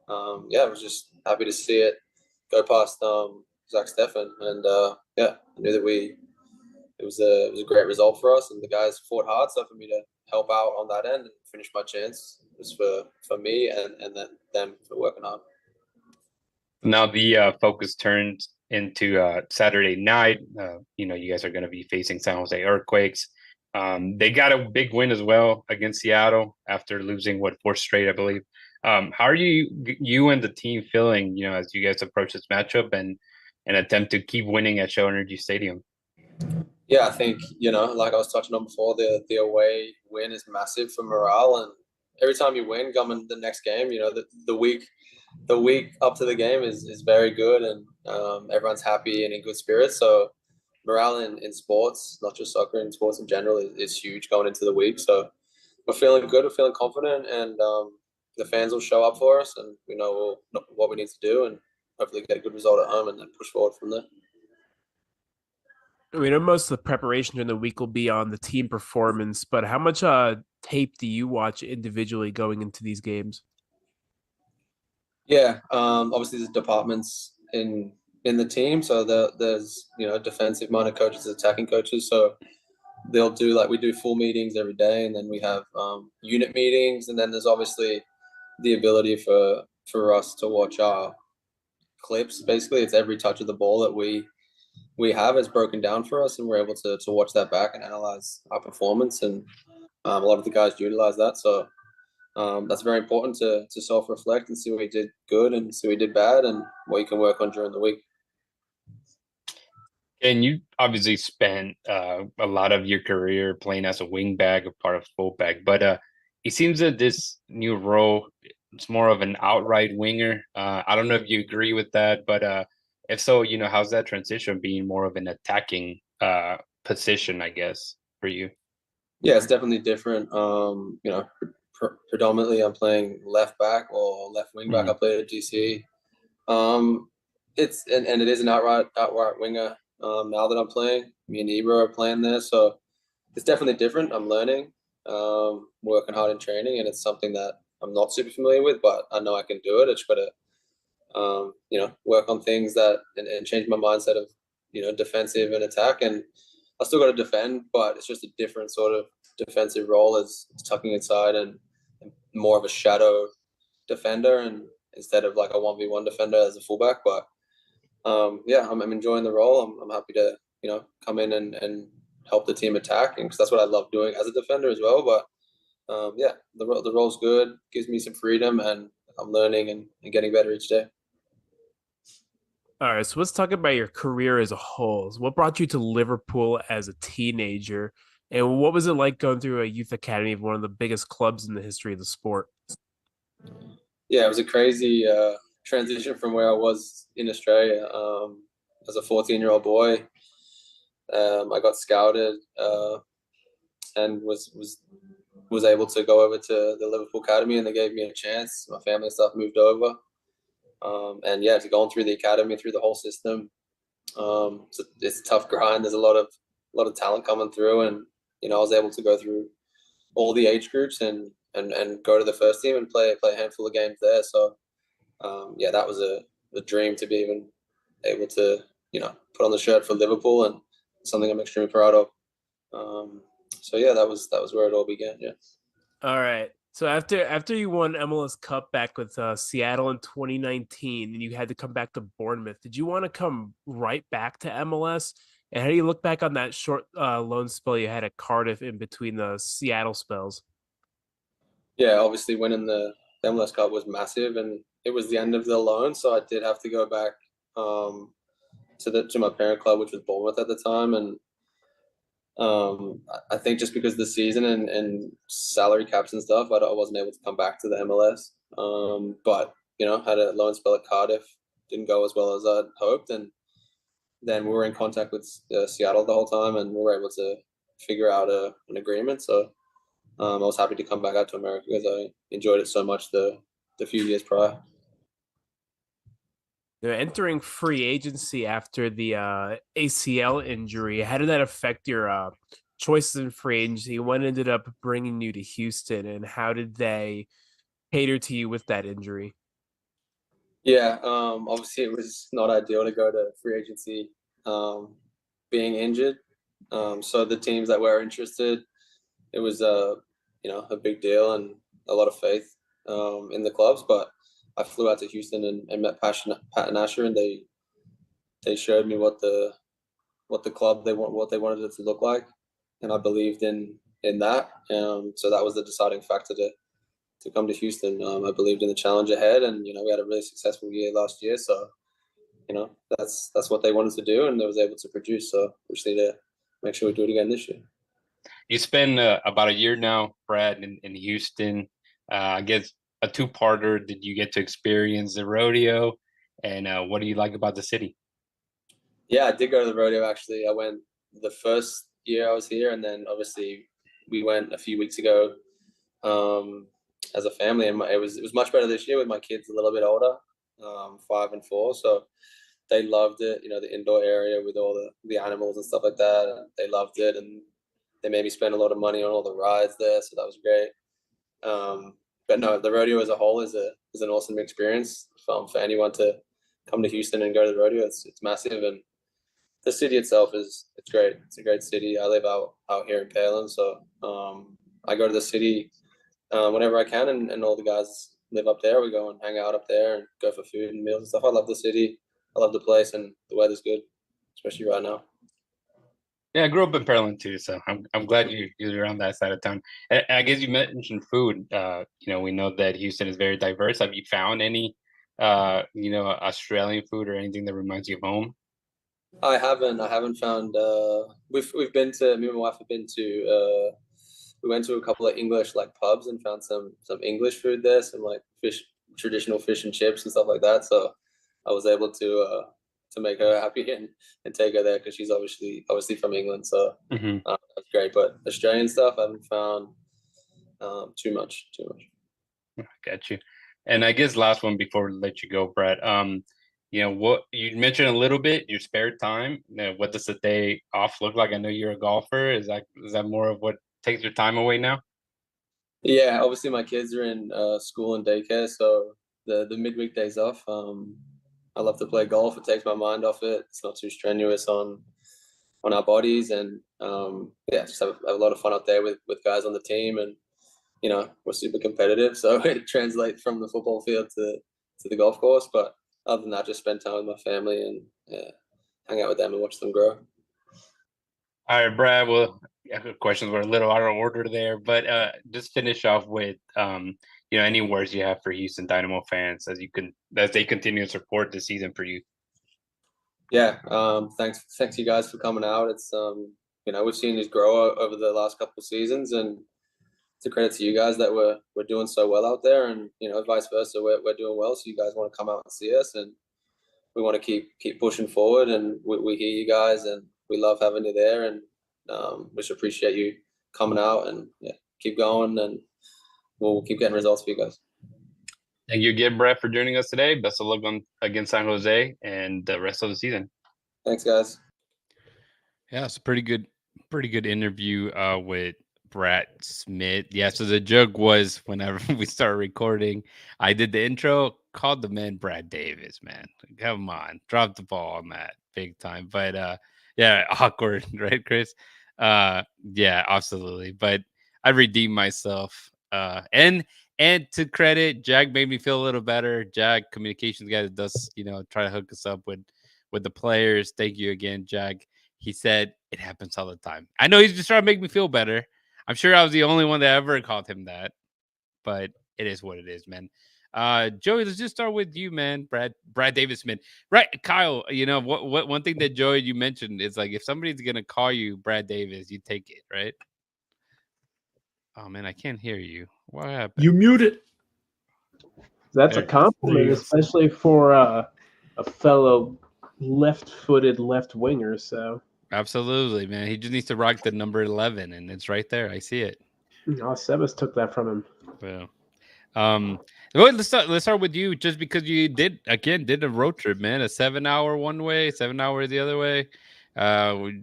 I was just happy to see it go past Zach Steffen. And, I knew that it was a great result for us. And the guys fought hard. So for me to help out on that end and finish my chance was for me and then them for working hard. Now the focus turns into Saturday night. You guys are going to be facing San Jose Earthquakes. They got a big win as well against Seattle after losing 4 straight, I believe. How are you and the team feeling, as you guys approach this matchup and attempt to keep winning at Shell Energy Stadium? Yeah, I think, like I was touching on before, the away win is massive for morale. And every time you win, coming the next game, the week up to the game is very good, and everyone's happy and in good spirits. So morale in sports, not just soccer, in sports in general, is huge going into the week. So we're feeling good, we're feeling confident, and the fans will show up for us, and we know what we need to do, and hopefully get a good result at home and then push forward from there. We know most of the preparation during the week will be on the team performance, but how much tape do you watch individually going into these games? Yeah, obviously there's departments in the team, so there's defensive minded coaches, attacking coaches. So they'll do we do full meetings every day, and then we have unit meetings, and then there's obviously the ability for us to watch our clips. Basically, it's every touch of the ball that we have is broken down for us, and we're able to watch that back and analyze our performance, and a lot of the guys utilize that. So that's very important to self-reflect and see what we did good and see what we did bad and what you can work on during the week. And you obviously spent a lot of your career playing as a wingback, a part of fullback, but it seems that this new role, it's more of an outright winger. I don't know if you agree with that, but if so, how's that transition being more of an attacking position, I guess, for you? Yeah, it's definitely different. Predominantly I'm playing left back or left wing back. I played at GC. It is an outright winger. Now that I'm playing, me and Ibra are playing there, so it's definitely different. I'm learning, working hard in training, and it's something that I'm not super familiar with, but I know I can do it. I just got to, work on things and change my mindset of, defensive and attack. And I still got to defend, but it's just a different sort of defensive role as tucking inside and more of a shadow defender, and instead of like a 1v1 defender as a fullback. But I'm enjoying the role. I'm happy to come in and help the team attack, because that's what I love doing as a defender as well. But the role's good, gives me some freedom, and I'm learning and getting better each day. All right, so let's talk about your career as a whole. So what brought you to Liverpool as a teenager, and what was it like going through a youth academy of one of the biggest clubs in the history of the sport? Yeah, it was a crazy transition from where I was in Australia. As a 14-year-old boy, I got scouted and was able to go over to the Liverpool Academy, and they gave me a chance. My family and stuff moved over. To going through the academy, through the whole system, it's a tough grind. There's a lot of lot of talent coming through, and I was able to go through all the age groups and go to the first team and play a handful of games there. So that was a dream to be even able to put on the shirt for Liverpool, and something I'm extremely proud of. That was where it all began. Yeah. All right. So after you won MLS Cup back with Seattle in 2019, and you had to come back to Bournemouth, did you want to come right back to MLS? And how do you look back on that short loan spell you had at Cardiff in between the Seattle spells? Yeah, obviously winning the MLS Cup was massive, and it was the end of the loan, so I did have to go back to my parent club, which was Bournemouth at the time, and I think just because of the season and salary caps and stuff, I wasn't able to come back to the MLS. But had a loan spell at Cardiff, didn't go as well as I'd hoped, and then we were in contact with Seattle the whole time, and we were able to figure out an agreement. So I was happy to come back out to America because I enjoyed it so much the few years prior. They're entering free agency after the ACL injury. How did that affect your choices in free agency? What ended up bringing you to Houston, and how did they cater to you with that injury? Yeah, obviously it was not ideal to go to free agency being injured. So the teams that were interested, it was a big deal and a lot of faith in the clubs. But I flew out to Houston and met Pat and Asher, and they showed me what the club what they wanted it to look like, and I believed in that. So that was the deciding factor to come to Houston. I believed in the challenge ahead, and we had a really successful year last year. So that's what they wanted to do, and they was able to produce. So we just need to make sure we do it again this year. You spend about a year now, Brad, in Houston. I guess a two-parter. Did you get to experience the rodeo, and what do you like about the city? Yeah, I did go to the rodeo, actually. I went the first year I was here, and then obviously we went a few weeks ago as a family, and it was much better this year with my kids a little bit older, 5 and 4. So they loved it. The indoor area with all the animals and stuff like that. They loved it, and they made me spend a lot of money on all the rides there, so that was great. But no, the rodeo as a whole is an awesome experience for anyone to come to Houston and go to the rodeo. It's massive, and the city itself it's great. It's a great city. I live out here in Palin, so I go to the city whenever I can, and all the guys live up there. We go and hang out up there and go for food and meals and stuff. I love the city. I love the place, and the weather's good, especially right now. Yeah, I grew up in Pearland too, so I'm glad you're on that side of town. And I guess you mentioned food. We know that Houston is very diverse. Have you found any, Australian food or anything that reminds you of home? I haven't found. We've been to. Me and my wife have been to. We went to a couple of English pubs and found some English food there. Some traditional fish and chips and stuff like that. So I was able to make her happy and take her there because she's obviously from England. So that's great. But Australian stuff I haven't found too much. Got you. And I guess last one before we let you go, Brad. What you mentioned a little bit, your spare time. What does the day off look like? I know you're a golfer. Is that more of what takes your time away now? Yeah, obviously my kids are in school and daycare, so the midweek days off. I love to play golf. It takes my mind off it. It's not too strenuous on our bodies, and just have a lot of fun out there with guys on the team, and we're super competitive, so it translates from the football field to the golf course. But other than that, just spend time with my family and hang out with them and watch them grow. All right, Brad. Well, questions were a little out of order there, but just finish off with any words you have for Houston Dynamo fans as they continue to support the season for you. Yeah, thanks you guys for coming out. It's we've seen you grow over the last couple of seasons, and it's a credit to you guys that we're doing so well out there, and vice versa, we're doing well, so you guys want to come out and see us, and we want to keep pushing forward, and we hear you guys, and we love having you there, and we just appreciate you coming out, and keep going, and we'll keep getting results for you guys. Thank you again, Brett, for joining us today. Best of luck against San Jose and the rest of the season. Thanks, guys. Yeah, it's a pretty good pretty good interview with Brad Smith. Yeah, so the joke was whenever we started recording, I did the intro, called the man Brad Davis, man. Come on, drop the ball on that big time. But yeah, awkward, right, Chris? Yeah, absolutely. But I redeemed myself. And to credit, Jack made me feel a little better. Jack, communications guy that does, try to hook us up with the players. Thank you again, Jack. He said it happens all the time. I know he's just trying to make me feel better. I'm sure I was the only one that ever called him that, but it is what it is, man. Joey, let's just start with you, man. Brad Davis, man. Right, Kyle. What one thing that Joey you mentioned is like if somebody's gonna call you Brad Davis, you take it, right? Oh man, I can't hear you. What happened? You muted. That's a There. compliment, There you go. especially for a fellow left-footed left winger. So, Absolutely, man. He just needs to rock the number 11, and it's right there. I see it. oh, Sebas took that from him. Well, well, let's start with you, just because you did a road trip, man. A 7 hour one way, 7 hours the other way.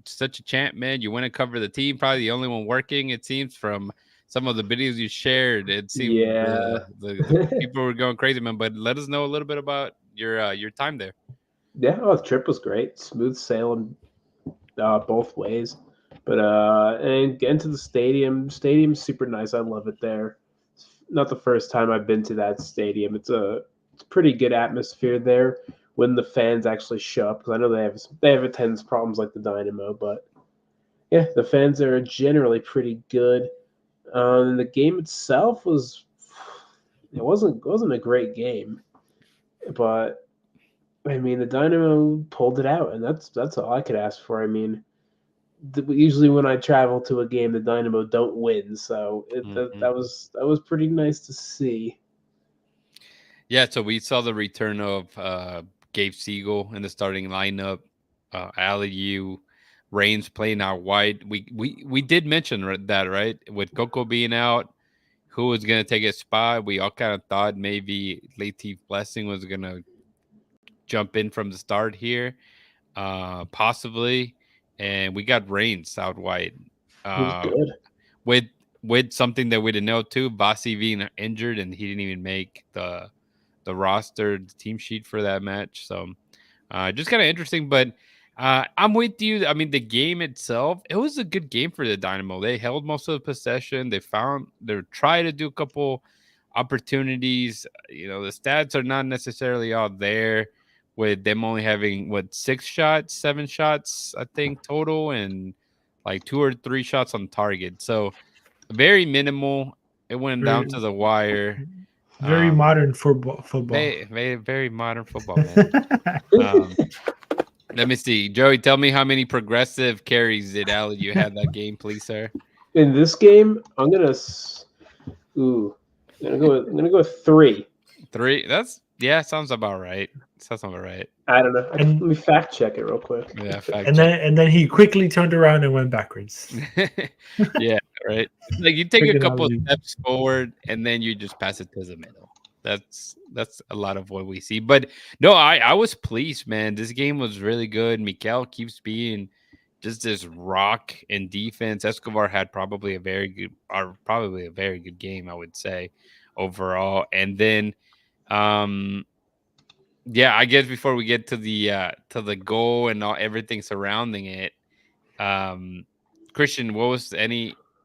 Such a champ, man. You went and cover the team, probably the only one working, it seems, from some of the videos you shared. It seemed Yeah. the people were going crazy, man. But let us know a little bit about your time there. Yeah, the trip was great. Smooth sailing both ways. But and getting to the stadium's super nice. I love it there. It's not the first time I've been to that stadium. It's a pretty good atmosphere there when the fans actually show up, because I know they have attendance problems like the Dynamo, but yeah, the fans are generally pretty good. The game itself wasn't a great game, but I mean the Dynamo pulled it out, and that's all I could ask for. I mean, usually when I travel to a game, the Dynamo don't win, so that was pretty nice to see. Yeah, so we saw the return of Gabe Siegel in the starting lineup. Aliu, Reigns playing out wide. We did mention that, right? With Coco being out, who was going to take his spot? We all kind of thought maybe Latif Blessing was going to jump in from the start here, possibly. And we got Reigns out wide. It was Uh, good. with something that we didn't know too, Bassi being injured and he didn't even make the roster, the team sheet for that match. So just kind of interesting. But I'm with you. I mean, the game itself, it was a good game for the Dynamo. They held most of the possession. They tried to do a couple opportunities. The stats are not necessarily all there, with them only having 7 shots, I think, total, and like 2 or 3 shots on target. So very minimal. It went down to the wire. Very modern football. Very modern football, man. Let me see. Joey, tell me how many progressive carries did you have that game, please, sir? In this game, I'm gonna go with 3. 3? Sounds about right. I don't know. And- Let me fact check it real quick. Yeah, fact And then he quickly turned around and went backwards. Yeah, right. Like you take a Good couple analogy. steps forward and then you just pass it to the middle. That's a lot of what we see. But no, I was pleased, man. This game was really good. Mikel keeps being just this rock in defense. Escobar had probably a very good game, I would say, overall. And then yeah, I guess before we get to the goal and everything surrounding it, Christian, what was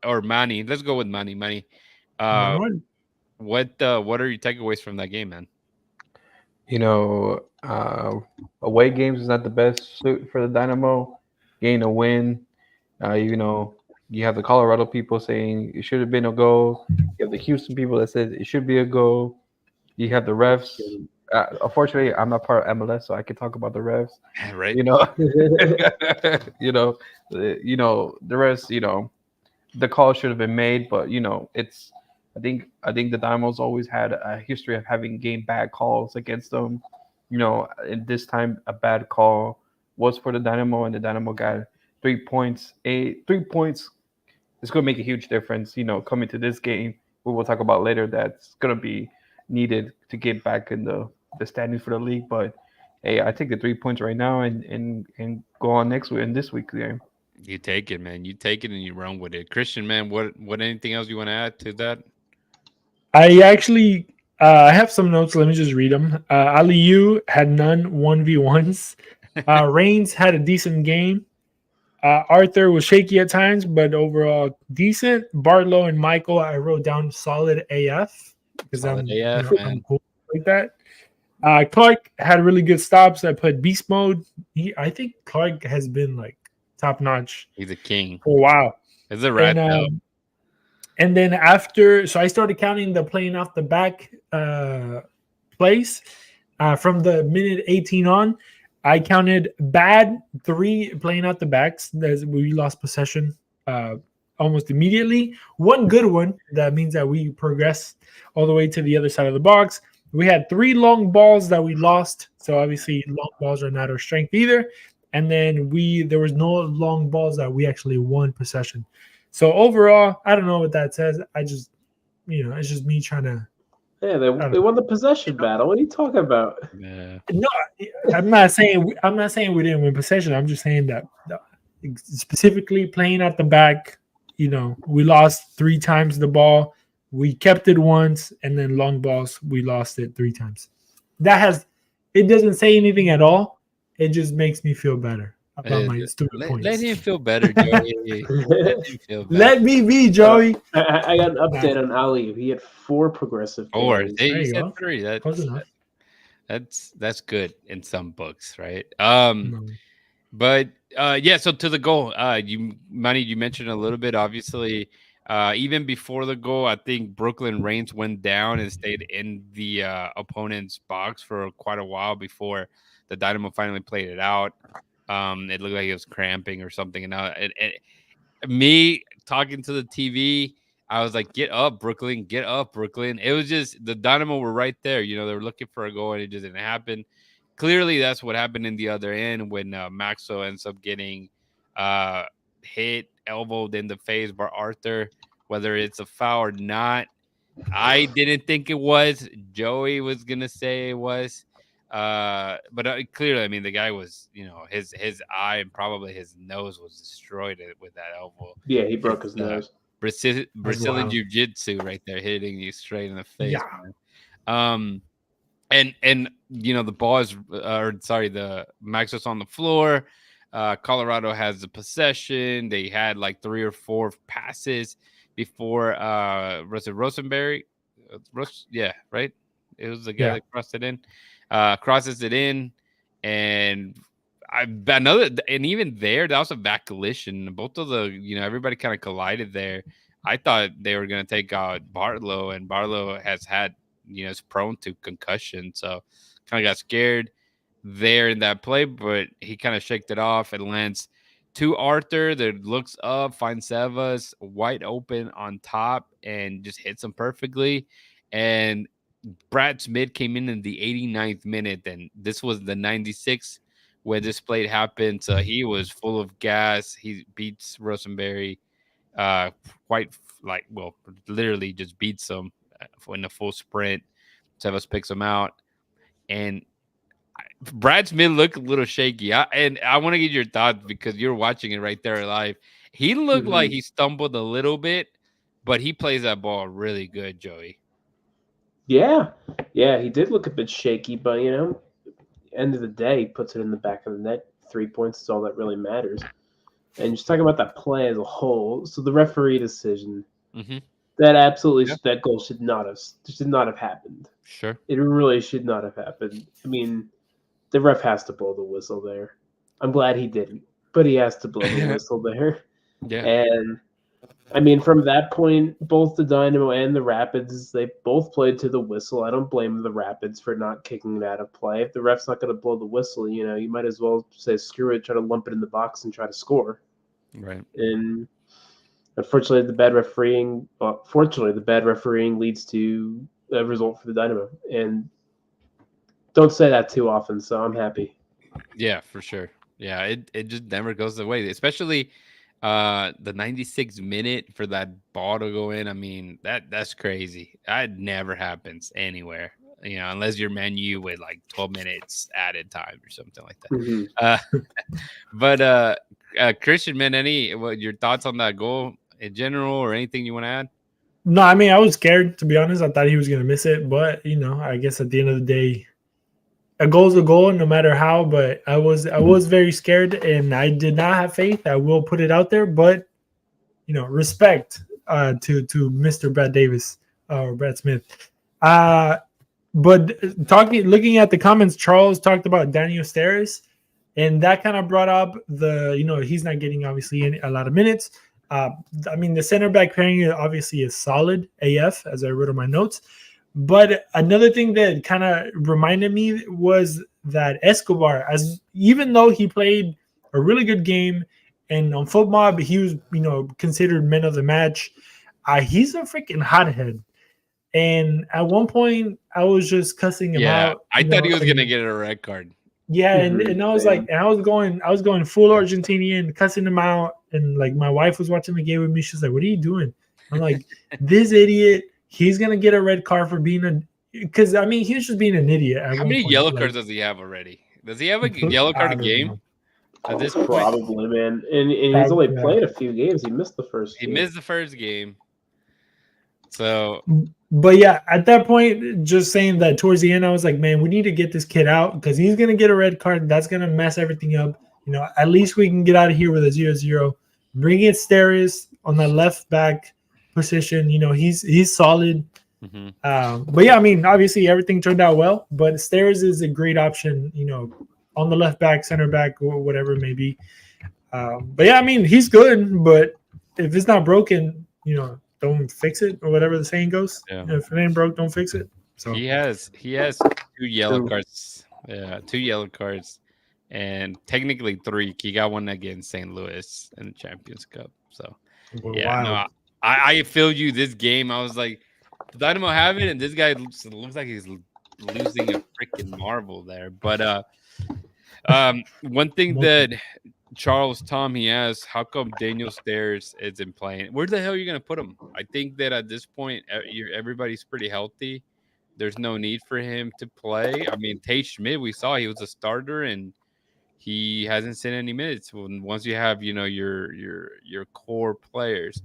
or Manny? Let's go with Manny. Manny, uh, Manuel. what are your takeaways from that game, man? Away games is not the best suit for the Dynamo. Gain a win. You have the Colorado people saying it should have been a goal. You have the Houston people that said it should be a goal. You have the refs. Unfortunately, I'm not part of MLS, so I can talk about the refs. Right? The rest. The call should have been made, but it's. I think the Dynamo's always had a history of having game bad calls against them. And this time a bad call was for the Dynamo, and the Dynamo got 3 points. 3 points is going to make a huge difference. Coming to this game, we will talk about later. That's going to be needed to get back in the standings for the league. But hey, I take the 3 points right now and go on next week in this week's game. You take it, man. You take it and you run with it. Christian, man, what anything else you want to add to that? I actually I have some notes. Let me just read them. Ali Yu had none 1v1s. Reigns had a decent game. Arthur was shaky at times, but overall decent. Barlow and Michael, I wrote down solid AF because Solid AF, I'm man. cool like that. Clark had really good stops. I put beast mode. I think Clark has been like top notch He's a king. for a while. It's a rat tail. And then after, so I started counting the playing off the back plays from the minute 18 on. I counted bad 3 playing out the backs. We lost possession almost immediately. One good one. That means that we progressed all the way to the other side of the box. We had 3 long balls that we lost. So obviously long balls are not our strength either. And then there was no long balls that we actually won possession. So overall, I don't know what that says. I just, it's just me trying to. Yeah, they won the possession battle. What are you talking about? Yeah. No, I'm not saying we didn't win possession. I'm just saying that specifically playing at the back, we lost 3 times the ball. We kept it once, and then long balls, we lost it 3 times. It doesn't say anything at all. It just makes me feel better about my stupid points. Let him feel better, Joey. Let him feel better. Let me be, Joey. I got an update on Ali. He had 4 progressive. Or There you you said go. 3. Close enough. That's good in some books, right? No. But yeah, so to the goal, you mentioned a little bit, obviously, even before the goal, I think Brooklyn Reigns went down and stayed in the opponent's box for quite a while before the Dynamo finally played it out. It looked like he was cramping or something, and me talking to the TV, I was like, "Get up, Brooklyn! Get up, Brooklyn!" It was just the Dynamo were right there. They were looking for a goal, and it just didn't happen. Clearly, that's what happened in the other end when Maxwell ends up getting hit, elbowed in the face by Arthur. Whether it's a foul or not, I didn't think it was. Joey was gonna say it was. But clearly, I mean, the guy was, his eye and probably his nose was destroyed with that elbow. Yeah, he broke his nose. Brazilian Wow. jiu-jitsu right there, hitting you straight in the face. Yeah. Man. And the ball is, the Max was on the floor. Colorado has the possession. They had like 3 or 4 passes before was it Rosenberry? Yeah, right. It was the guy that crossed it in. Crosses it in, and even there, that was a back collision. Both of everybody kind of collided there. I thought they were gonna take out Barlow, and Barlow has had, is prone to concussion, so kind of got scared there in that play, but he kind of shaked it off and lands to Arthur that looks up, finds Sevas wide open on top, and just hits him perfectly. And Brad Smith came in the 89th minute, and this was the 96th when this play happened. So he was full of gas. He beats Rosenberry literally just beats him in a full sprint. Sevas picks him out, and Brad Smith looked a little shaky. I want to get your thoughts because you're watching it right there live. He looked like he stumbled a little bit, but he plays that ball really good, Joey. Yeah, he did look a bit shaky, but end of the day, he puts it in the back of the net. 3 points is all that really matters. And just talking about that play as a whole, so the referee decision, that goal should not have happened. Sure, it really should not have happened. I mean, the ref has to blow the whistle there. I'm glad he didn't, but he has to blow the whistle there. Yeah. And I mean, from that point, both the Dynamo and the Rapids, they both played to the whistle. I don't blame the Rapids for not kicking it out of play. If the ref's not going to blow the whistle, you might as well say screw it, try to lump it in the box and try to score. Right. And unfortunately, the bad refereeing leads to a result for the Dynamo. And don't say that too often, so I'm happy. Yeah, for sure. Yeah, it just never goes away, especially the 96th minute for that ball to go in. I mean, that's crazy. That never happens anywhere, unless you're Man U with like 12 minutes added time or something like that. Mm-hmm. But Christian, man, your thoughts on that goal in general, or anything you want to add? No, I mean, I was scared, to be honest. I thought he was gonna miss it, but I guess at the end of the day, a goal's a goal, no matter how. But I was very scared, and I did not have faith. I will put it out there, but respect to Mr. Brad Davis or Brad Smith. But looking at the comments, Charles talked about Daniel Steres, and that kind of brought up he's not getting obviously a lot of minutes. I mean, the center back pairing obviously is solid AF, as I wrote in my notes. But another thing that kind of reminded me was that Escobar, as even though he played a really good game, and on FootMob he was considered man of the match, he's a freaking hothead. And at one point, I was just cussing him out. I thought he was gonna get a red card. Yeah, and I was like, and I was going full Argentinian, cussing him out, and like my wife was watching the game with me. She's like, "What are you doing?" I'm like, "This idiot, he's gonna get a red card for being because I mean, he was just being an idiot." How many yellow cards does he have already? Does he have a yellow card a game at this point? Probably, man. And he's only played a few games. He missed the first. He missed the first game. So, but yeah, at that point, just saying that towards the end, I was like, man, we need to get this kid out because he's gonna get a red card. That's gonna mess everything up. At least we can get out of here with a 0-0. Bring in Steres on the left back position. He's solid. Mm-hmm. But yeah, I mean, obviously everything turned out well. But Steres is a great option. On the left back, center back, or whatever it may be. But yeah, I mean, he's good. But if it's not broken, don't fix it, or whatever the saying goes. Yeah. If it ain't broke, don't fix it. So he has 2 yellow cards. Yeah, 2 yellow cards, and technically 3. He got one against St. Louis in the Champions Cup. So no, I feel you. This game, I was like, the Dynamo have it, and this guy looks like he's losing a freaking marble there. But one thing that Charles Tom, he asked, how come Daniel Steres isn't playing? Where the hell are you going to put him? I think that at this point, everybody's pretty healthy. There's no need for him to play. I mean, Tate Schmidt, we saw he was a starter, and he hasn't seen any minutes. Once you have, your core players,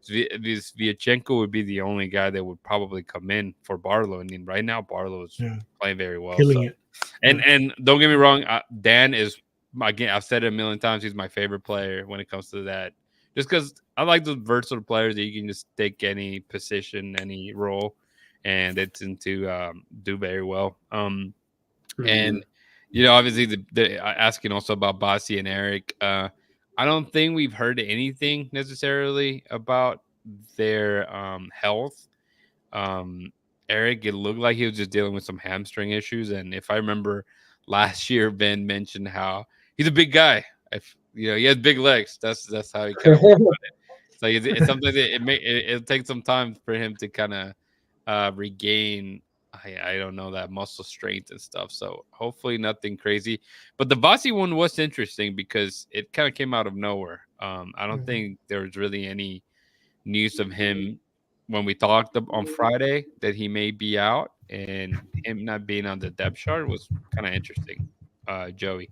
this Viachenko would be the only guy that would probably come in for Barlow. I mean, right now, Barlow is playing very well. Killing it. And don't get me wrong, Dan is, again, I've said it a million times, he's my favorite player when it comes to that. Just because I like those versatile players that you can just take any position, any role, and it's into do very well. And obviously, the asking also about Bossi and Eric. I don't think we've heard anything necessarily about their health. Eric, it looked like he was just dealing with some hamstring issues, and if I remember last year, Ben mentioned how he's a big guy. He has big legs. That's how he kind of put it. So it's sometimes it'll take some time for him to kind of regain. I don't know, that muscle strength and stuff. So hopefully nothing crazy. But the Bossi one was interesting because it kind of came out of nowhere. I don't think there was really any news of him when we talked on Friday that he may be out, and him not being on the depth chart was kind of interesting. Joey,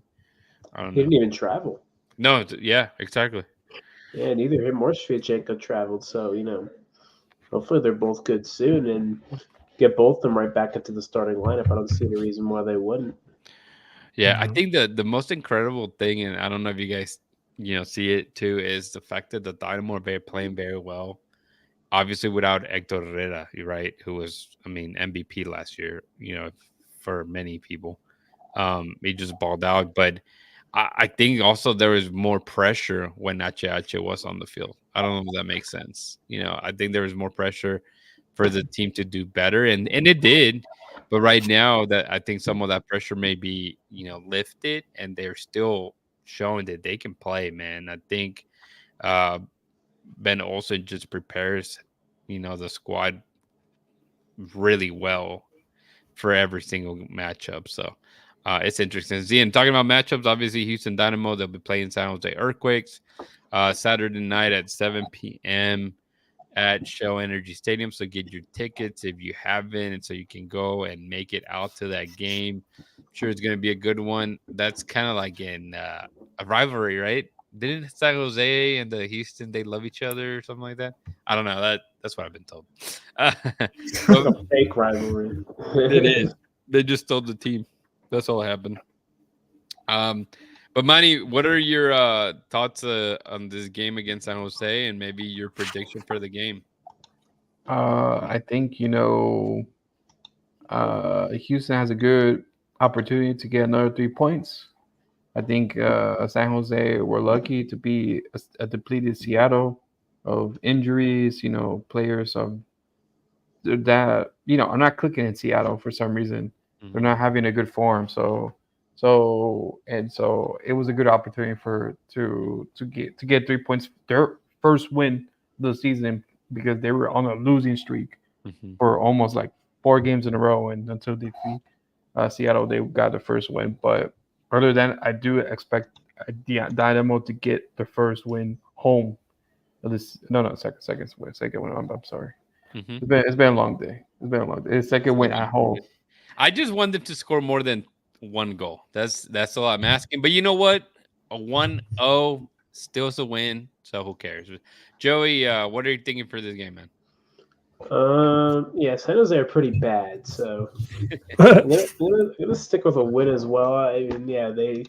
I don't know. He didn't even travel. No, yeah, exactly. Yeah, neither him or Sviatchenko traveled. So, hopefully they're both good soon and get both of them right back into the starting lineup. I don't see any reason why they wouldn't. Yeah, I think the most incredible thing, and I don't know if you guys see it too, is the fact that the Dynamo are playing very well. Obviously, without Hector Herrera, you're right, who was, MVP last year, for many people. He just balled out. But I think also there was more pressure when Ache was on the field. I don't know if that makes sense. I think there was more pressure for the team to do better, and it did. But right now, that I think some of that pressure may be, lifted, and they're still showing that they can play, man. I think Ben Olsen just prepares, the squad really well for every single matchup. So it's interesting. Zian, talking about matchups, obviously Houston Dynamo, they'll be playing San Jose Earthquakes Saturday night at 7 p.m. at Shell Energy Stadium. So get your tickets if you haven't, and so you can go and make it out to that game. I'm sure it's going to be a good one. That's kind of like in a rivalry, right? didn't San Jose and the Houston they love each other or something like that? I don't know. That's what I've been told. It's But a fake rivalry. it is. They just told the team. That's all that happened. But Manny, what are your thoughts on this game against San Jose and maybe your prediction for the game? I think Houston has a good opportunity to get another 3 points. I think San Jose were lucky to be a depleted Seattle of injuries. Players of that are not clicking in Seattle for some reason. They're not having a good form. So it was a good opportunity to get 3 points, their first win of the season, because they were on a losing streak for almost like 4 games in a row, and until they beat Seattle, they got the first win. But other than, I do expect Dynamo to get the first win home. Second win. I'm sorry. It's been a long day. It's second win at home. I just want them to score more than one goal. That's all I'm asking. But you know what? A 1-0 still is a win. So who cares? Joey, what are you thinking for this game, man? Yeah, San Jose are pretty bad, so I'm gonna stick with a win as well. I mean, yeah, they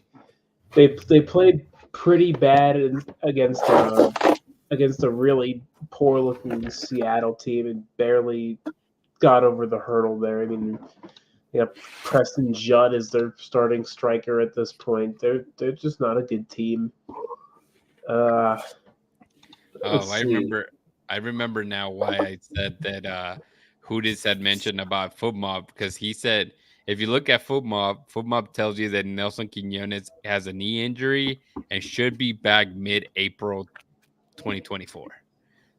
played pretty bad against a really poor looking Seattle team and barely got over the hurdle there. I mean, Preston Judd is their starting striker at this point. They're just not a good team. I remember now why I said that Hudis had mentioned about FootMob, because he said if you look at FootMob tells you that Nelson Quinones has a knee injury and should be back mid-April 2024.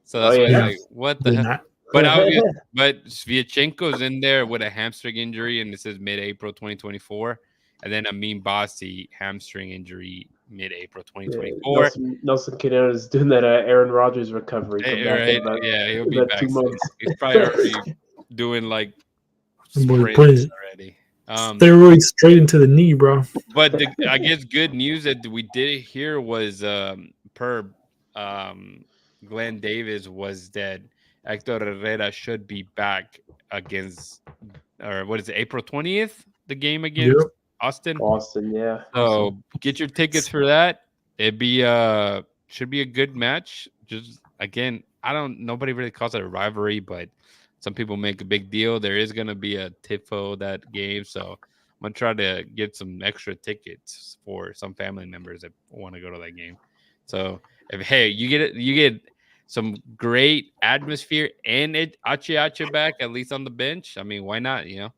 So that's why like, what the hell? But Sviatchenko's in there with a hamstring injury, and it says mid-April 2024. And then Amin Bassi hamstring injury mid-April 2024. Nelson Quinones is doing that Aaron Rodgers recovery. Right? Yeah, he'll be back. 2 months. He's probably already doing like sprints already. Steroids straight into the knee, bro. But I guess good news that we did hear was per Glenn Davis was that Hector Herrera should be back against, or what is it, April 20th? The game against Austin. Austin, yeah. So get your tickets for that. It'd be should be a good match. Just again, nobody really calls it a rivalry, but some people make a big deal. There is gonna be a tifo that game, so I'm gonna try to get some extra tickets for some family members that want to go to that game. So you get some great atmosphere and Achi back, at least on the bench. I mean, why not? Yeah.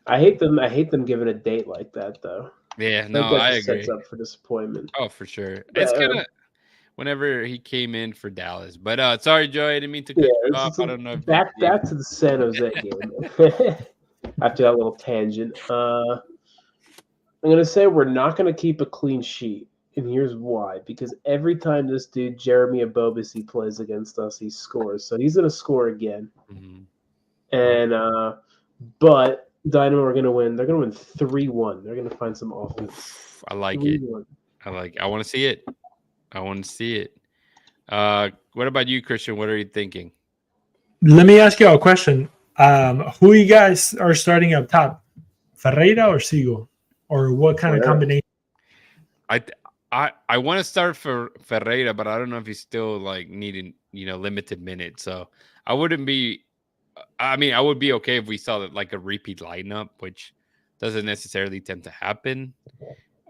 I hate them giving a date like that, though. Yeah, no, I agree. Sets up for disappointment. Oh, for sure. It's kind of whenever he came in for Dallas. But sorry, Joey, I didn't mean to cut you off. I don't know. Back to the San Jose game. After that little tangent, I'm gonna say we're not gonna keep a clean sheet, and here's why. Because every time this dude Jeremy Abobasi plays against us, he scores. So he's gonna score again. And but Dynamo are gonna win. They're gonna win 3-1. They're gonna find some offense. I like it. I want to see it. What about you, Christian? What are you thinking? Let me ask you a question. Who you guys are starting up top? Ferreira or Sigo? Or what kind of combination? I want to start for Ferreira, but I don't know if he's still like needing limited minutes. So I wouldn't be. I mean, I would be okay if we saw like a repeat lineup, which doesn't necessarily tend to happen.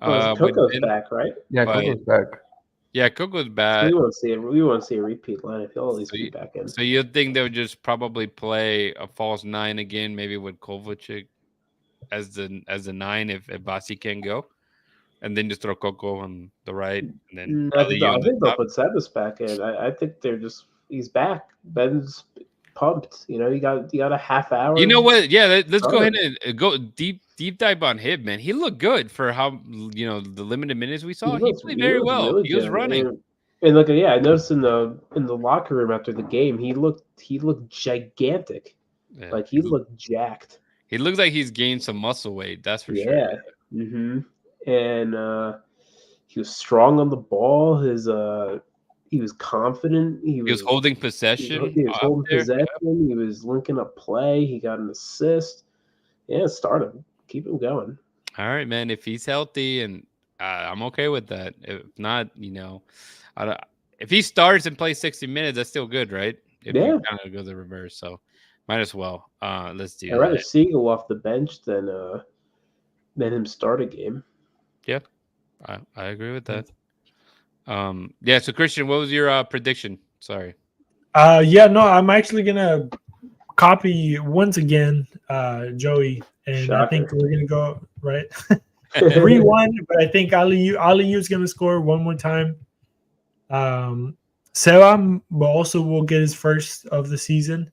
Coco's back, right? Yeah, Coco's back. Yeah, Coco's back. We won't see a repeat lineup. He'll at least be back in. So you think they'll just probably play a false 9 again, maybe with Kovacic as the 9 if Bassi can go, and then just throw Coco on the right, and then I think they'll put Sebas back in. I think he's back. Ben's pumped. You got a half hour. You know what? Yeah, let's go ahead and go deep dive on him, man. He looked good for how the limited minutes we saw. He played very well. Really he was running. And look, I noticed in the locker room after the game, he looked gigantic. Yeah. Like he looked jacked. He looks like he's gained some muscle weight. That's for sure. Yeah. Mm-hmm. And He was strong on the ball. He was confident. He was holding possession He was up holding there. possession. He was linking up play. He got an assist. Yeah, start him. Keep him going. All right, man. If he's healthy, and I'm okay with that. If not, I don't, if he starts and plays 60 minutes, that's still good, right? If Yeah. you kind of go the reverse, so might as well. Let's do I'd rather that. Siegel off the bench than him start a game. Yeah, I agree with that. Yeah. So Christian, what was your prediction? Sorry. Yeah, no, I'm actually gonna copy once again, Joey, and I think Shocker. we're gonna go right 3-1. But I think Ali is gonna score one more time. Seba will get his first of the season,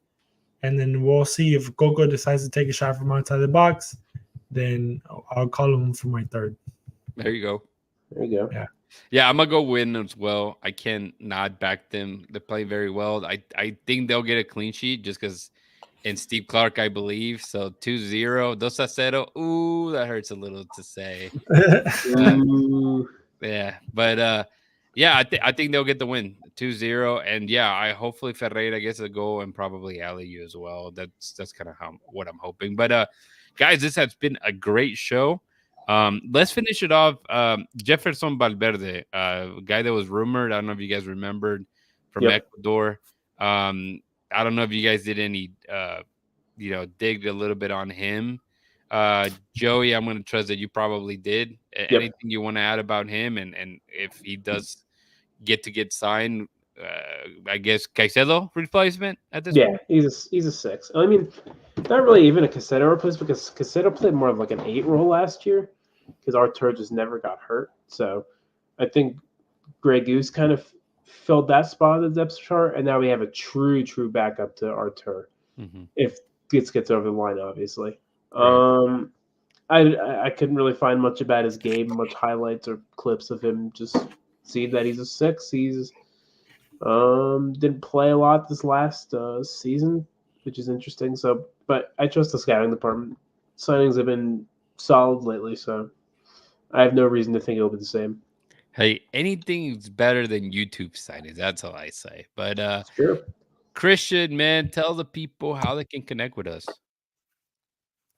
and then we'll see if Coco decides to take a shot from outside the box. Then I'll call him for my third. There you go. There you go. Yeah, I'm gonna go win as well. I can't not back them. They play very well. I think they'll get a clean sheet just because. And Steve Clark, I believe. So 2-0. 2-0. Ooh, that hurts a little to say. Ooh. Yeah. But yeah, I think they'll get the win. 2-0. And yeah, I hopefully Ferreira gets a goal and probably Aliu as well. That's kind of what I'm hoping. But guys, this has been a great show. Let's finish it off. Jefferson Valverde, guy that was rumored. I don't know if you guys remembered from Ecuador. I don't know if you guys did any, dig a little bit on him. Joey, I'm going to trust that you probably did. Anything you want to add about him, and if he does get signed, I guess Caicedo replacement at this point. He's a 6. I mean, not really even a Caicedo replacement because Caicedo played more of like an 8 role last year because Artur just never got hurt. So I think Grey Goose kind of filled that spot on the depth chart, and now we have a true backup to Artur if Gitz gets over the line, obviously. Right. I couldn't really find much about his game, much highlights or clips of him. Just see that he's a 6. He's didn't play a lot this last season, which is interesting. So, but I trust the scouting department. Signings have been solid lately, so I have no reason to think it'll be the same. Hey, anything's better than YouTube signings. That's all I say. But sure. Christian, man, tell the people how they can connect with us.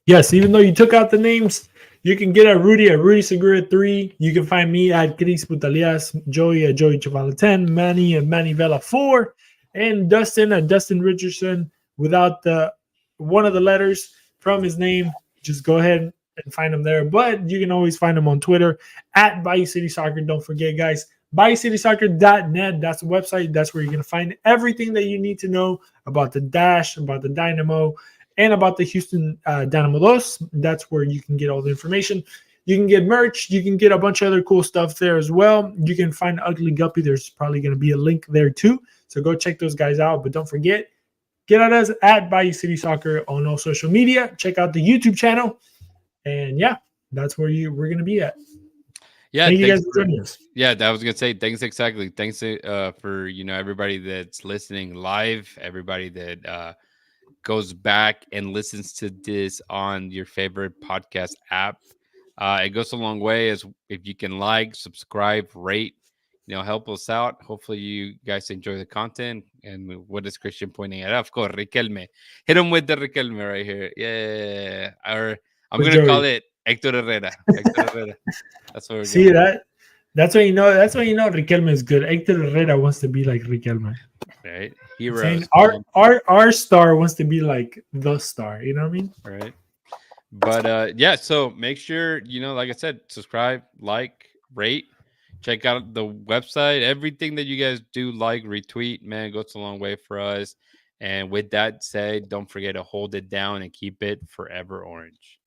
Yes, even though you took out the names, you can get at Rudy Segura 3. You can find me at Chris Putalias, Joey at Joey Chavala 10, Manny at Manny Vela 4, and Dustin at Dustin Richardson without the one of the letters from his name. Just go ahead and find him there. But you can always find him on Twitter at Bayou City Soccer. Don't forget, guys, BayouCitySoccer.net. That's the website. That's where you're going to find everything that you need to know about the Dash, about the Dynamo, and about the Houston Dynamo Dos. That's where you can get all the information. You can get merch. You can get a bunch of other cool stuff there as well. You can find Ugly Guppy. There's probably going to be a link there too. So go check those guys out. But don't forget, get at us at Bayou City Soccer on all social media. Check out the YouTube channel. And yeah, that's where we're going to be at. Yeah, thank you guys for joining us. Yeah, I was gonna say thanks. Exactly. Thanks for everybody that's listening live, everybody that goes back and listens to this on your favorite podcast app. It goes a long way as if you can like, subscribe, rate, help us out. Hopefully you guys enjoy the content. And what is Christian pointing at? Of course, Riquelme. Hit him with the Riquelme right here. Yeah. Or I'm going to call it Hector Herrera. That's what we're see that. That's when you know. That's when you know Riquelme is good. Hector Herrera wants to be like Riquelme. Right, heroes. Our star wants to be like the star. You know what I mean? Right. But yeah. So make sure like I said, subscribe, like, rate, check out the website. Everything that you guys do, like, retweet, man, goes a long way for us. And with that said, don't forget to hold it down and keep it forever orange.